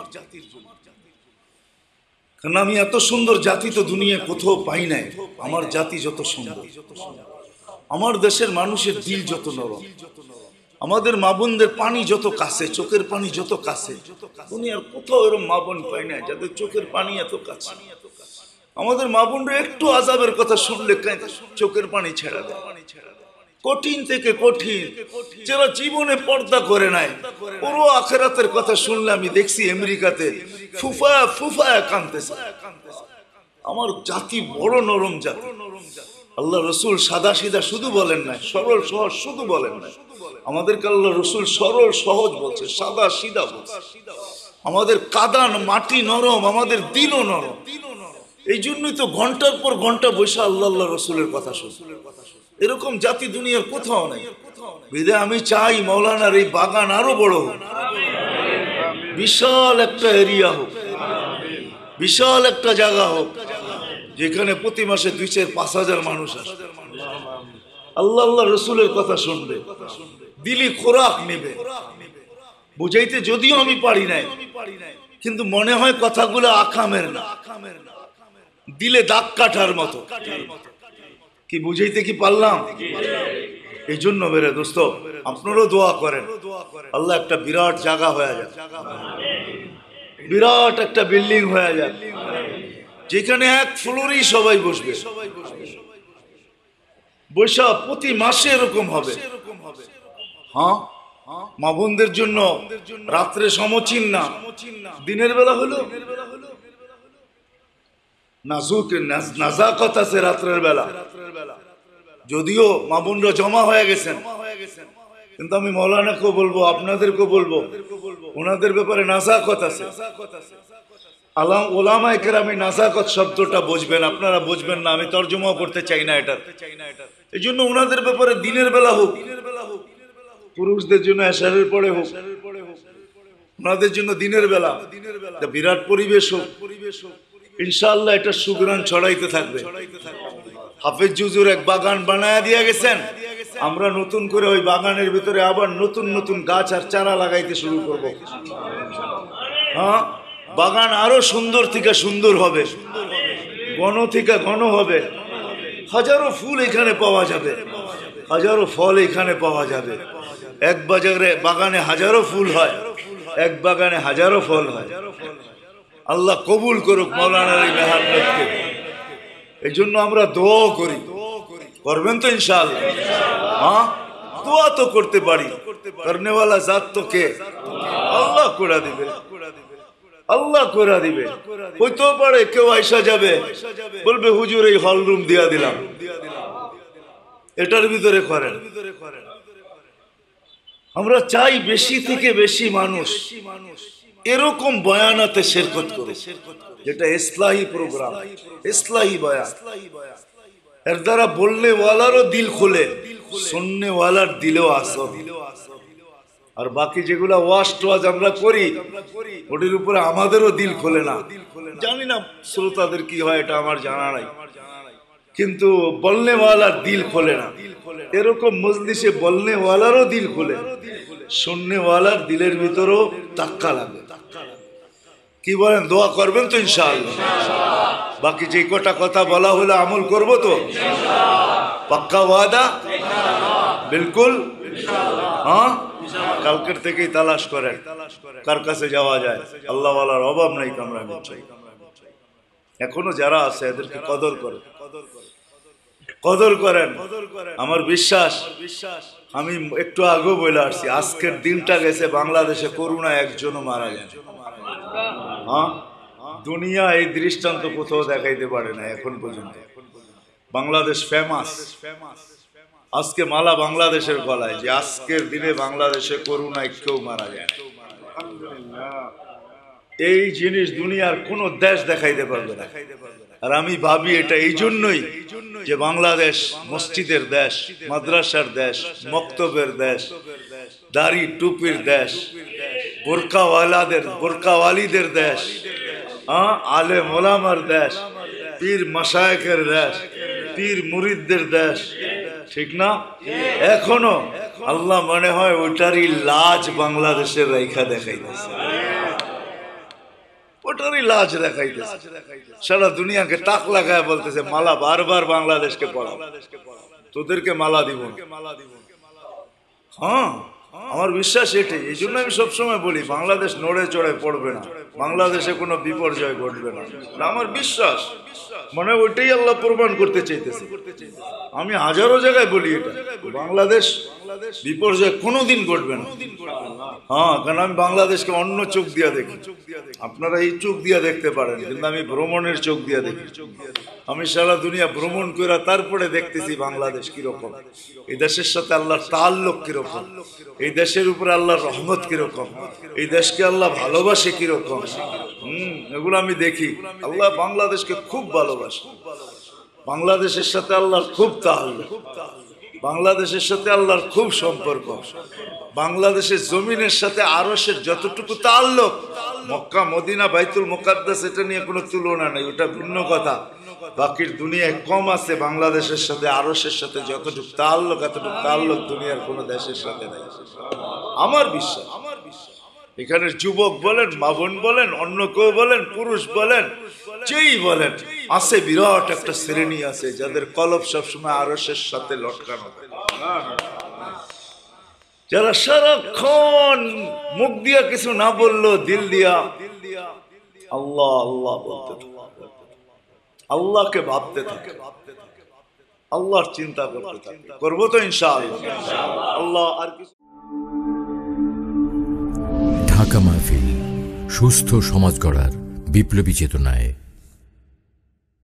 কারণ আমি এত সুন্দর জাতি তো দুনিয়ায় কোথাও পাই নাই। আমার জাতি যত সুন্দর, আমার দেশের মানুষের দিল যত নরম, আমাদের মা বোনদের পানি যত কাছে, চোখের পানি যত কাছে, দুনিয়ার কোথাও এরকম মা বোন পাই নাই যাদের চোখের পানি এত কাছে। আমাদের মা বোনরা একটু আযাবের কথা শুনলে চোখের পানি ছেড়া দেয়। কঠিন থেকে কঠিন, যারা জীবনে পর্দা করে নাই, পুরো আখিরাতের কথা শুনলে আমি দেখছি আমেরিকাতে ফুফায়া ফুফায়া কাঁদতেছে। আমার জাতি বড় নরম জাতি। আল্লাহ রসুল সাদা সিধা শুধু বলেন না, সরল সহজ শুধু বলেন না। আমাদেরকে আল্লাহ রসুল সরল সহজ বলছে, সাদা সিধা বলছে। আমাদের কাদান মাটি নরম, আমাদের দিলও নরম। এই জন্যই তো ঘন্টার পর ঘন্টা বসে আল্লাহ আল্লাহ রসুলের কথা শুন। এরকম জাতি দুনিয়ার কোথাও নাই। বিদে আমি চাই মৌলানার এই বাগান আরো বড় হোক, বিশাল একটা এরিয়া হোক, বিশাল একটা জায়গা হোক, যেখানে প্রতি মাসে 2-4-5 হাজার মানুষ আসে, আল্লাহ আল্লাহ রসুলের কথা শুনবে, দিলি খোরাক নেবে। বুঝাইতে যদিও আমি পারি নাই, কিন্তু মনে হয় কথাগুলো আকামের না, দিলে দাগ কাটার মতো। কি বুঝাইতে কি পারলাম? এই জন্য বেরে দোস্ত, আপনারও দোয়া করেন আল্লাহ একটা বিরাট জায়গা হয়ে যায়, বিরাট একটা বিল্ডিং হয়ে যায়, যেখানে এক ফ্লোরেই সবাই বসবে। বৈশা প্রতি মাসে এরকম হবে। হ্যাঁ, মা বোনদের জন্য রাত্রে সমচিন না, দিনের বেলা হলো নাজাকত আছে রাত্রের বেলা। যদিও মা বোনরা জমা হয়ে গেছেন, কিন্তু আমি মৌলানাকেও বলবো, আপনাদেরকেও বলবো, ওনাদের ব্যাপারে নাজাকত আছে। ওলামায়ে কেরামি নাজাকত শব্দটা বুঝবেন, আপনারা বুঝবেন না, আমি তর্জমাও করতে চাই না এটা। এই জন্য ওনাদের ব্যাপারে দিনের বেলা হোক, পুরুষদের জন্য এশারের পরে হোক, ওনাদের জন্য দিনের বেলা বিরাট পরিবেশ হোক। ইনশাআল্লাহ এটা সুগ্রাণ ছড়াইতে থাকবে। হাফেজ হুজুর এক বাগান বানায়া দিয়ে গেছেন, আমরা নতুন করে ওই বাগানের ভিতরে আবার নতুন নতুন গাছ আর চারা লাগাইতে শুরু করব। হ্যাঁ, বাগান আরো সুন্দর থেকে সুন্দর হবে, ঘন থেকে ঘন হবে। হাজারো ফুল এখানে পাওয়া যাবে, হাজারো ফল এখানে পাওয়া যাবে। এক বাগানে হাজারো ফুল হয়, এক বাগানে হাজারো ফল হয়। আল্লাহ কবুল করুক মৌলানার এই মেহনতকে। এই জন্য আমরা দোয়া করি, করবেন তো ইনশাআল্লাহ? হ্যাঁ, দোয়া তো করতে পারি, করনেওয়ালা জাত তো কে? আল্লাহ করে দিবে, আল্লাহ করে দিবে। হইতেও পারে কেউ আইসা যাবে, বলবে হুজুর এই হল রুম দিয়া দিলাম, এটার ভিতরে করেন। আমরা চাই বেশি থেকে বেশি মানুষ এরকম বয়ানাতে শিরকত করুক, যেটা ইসলাহি প্রোগ্রাম, ইসলাহি বয়ান। এর দ্বারা বললে ওয়ালারও দিল খোলে, শুননে ওয়ালার দিলেও আসর। আর বাকি যেগুলা ওয়াজ টোয়াজ আমরা করি, ওটির উপরে আমাদেরও দিল খোলে না। জানি না শ্রোতাদের কি হয়, এটা আমার জানা নাই, কিন্তু বলনে ওয়ালার দিল খোলে না। এরকম মজলিসে বলনে ওয়ালারও দিল খোলে, শুননে ওয়ালার দিলের ভিতরও ধাক্কা লাগে। কি বলেন, দোয়া করবেন তো ইনশাআল্লাহ? বাকি যে কটা কথা বলা হলো আমল করব তো? পাক্কা ওয়াদা? বিলকুল। হ্যাঁ, কালকের থেকেই তালাশ করেন কার কাছে যাওয়া যায়। আল্লাহ ওয়ালার অভাব নাই কামরা নিচ্ছে। এখনো যারা আছে এদেরকে কদর করে, কদর করেন। আমার বিশ্বাস, আমি একটু আগেও বলে আসছি, আজকের দিনটা গেছে বাংলাদেশে করোনা একজনও মারা যায়। হ্যাঁ, দুনিয়া এই দৃষ্টান্ত কোথাও দেখাইতে পারে না এখন পর্যন্ত। বাংলাদেশ ফেমাস। আজকে মালা বাংলাদেশের গলায় যে আজকের দিনে বাংলাদেশে করোনায় কেউ মারা যায় না। এই জিনিস দুনিয়ার কোন দেশ দেখাইতে পারবে না। আর আমি ভাবি এটা এই জন্যই যে বাংলাদেশ মসজিদের দেশ, মাদ্রাসার দেশ, মক্তবের দেশ, দাড়ি টুপির দেশ, বোরকাওয়ালিদের দেশ, আলেম ওলামার দেশ, পীর মাশায়েখের দেশ, পীর মুরিদদের দেশ, ঠিক না? এখনো আল্লাহ মনে হয় ওটারই লাজ বাংলাদেশের রেখা দেখাইতেছে, ওটারই লাজ দেখাইতেছে। সারা দুনিয়াকে টাক লাগায় বলতেছে মালা বারবার বাংলাদেশকে পড়াও, তোদেরকে মালা দিব। হ্যাঁ, আমার বিশ্বাস এটাই। এই জন্য আমি সবসময় বলি বাংলাদেশ নড়ে চড়ে পড়বে না, বাংলাদেশে কোনো বিপর্যয় ঘটবে না। আমার বিশ্বাস, মানে ওইটাই আল্লাহ প্রমাণ করতে চাইতেছে। আমি হাজারো জায়গায় বলি এটা, বাংলাদেশ বিপর্যয় কোনোদিন ঘটবে না। হ্যাঁ, কারণ আমি বাংলাদেশকে অন্য চোখ দিয়ে দেখি। আপনারা এই চোখ দিয়ে দেখতে পারেন, কিন্তু আমি ভ্রমণের চোখ দিয়ে দেখি। আমি সারা দুনিয়া ভ্রমণ করে তারপরে দেখতেছি বাংলাদেশ কিরকম, এই দেশের সাথে আল্লাহর তাআল্লুক কিরকম, এই দেশের উপরে আল্লাহর রহমত কিরকম, এই দেশকে আল্লাহ ভালোবাসে কিরকম। এগুলো আমি দেখি। আল্লাহ বাংলাদেশকে খুব ভালোবাসে, বাংলাদেশের সাথে আল্লাহর খুব তাআল্লুক, বাংলাদেশের সাথে আল্লাহর খুব সম্পর্ক। বাংলাদেশের জমিনের সাথে আরশের যতটুকু তাআল্লুক, মক্কা মদিনা বাইতুল মুকাদ্দাস এটা নিয়ে কোনো তুলনা নেই, ওটা ভিন্ন কথা। বাকির দুনিয়ায় কম আছে বাংলাদেশের সাথে আরশের সাথে যতটুকু তাআল্লুক, এতটুকু তাআল্লুক দুনিয়ার কোনো দেশের সাথে নাই আমার বিশ্বাস। এখানের যুবক বলেন, মা বোন বলেন, অন্য কেউ বলেন, পুরুষ বলেন, যেই বলেন, আছে বিরাট একটা শ্রেণী আছে যাদের কলব সবসময় আরশের সাথে লটকানো, যারা সারাক্ষণ মুখ দিয়া কিছু না বললো দিল দিয়া আল্লাহ আল্লাহ বলতে থাকে, আল্লাহকে ভাবতে থাকে, আল্লাহর চিন্তা করতে থাকে। করবো তো ইনশাআল্লাহ। আল্লাহ আর কিছু। ঢাকা মাহফিল সুস্থ সমাজ গড়ার বিপ্লবী চেতনায়।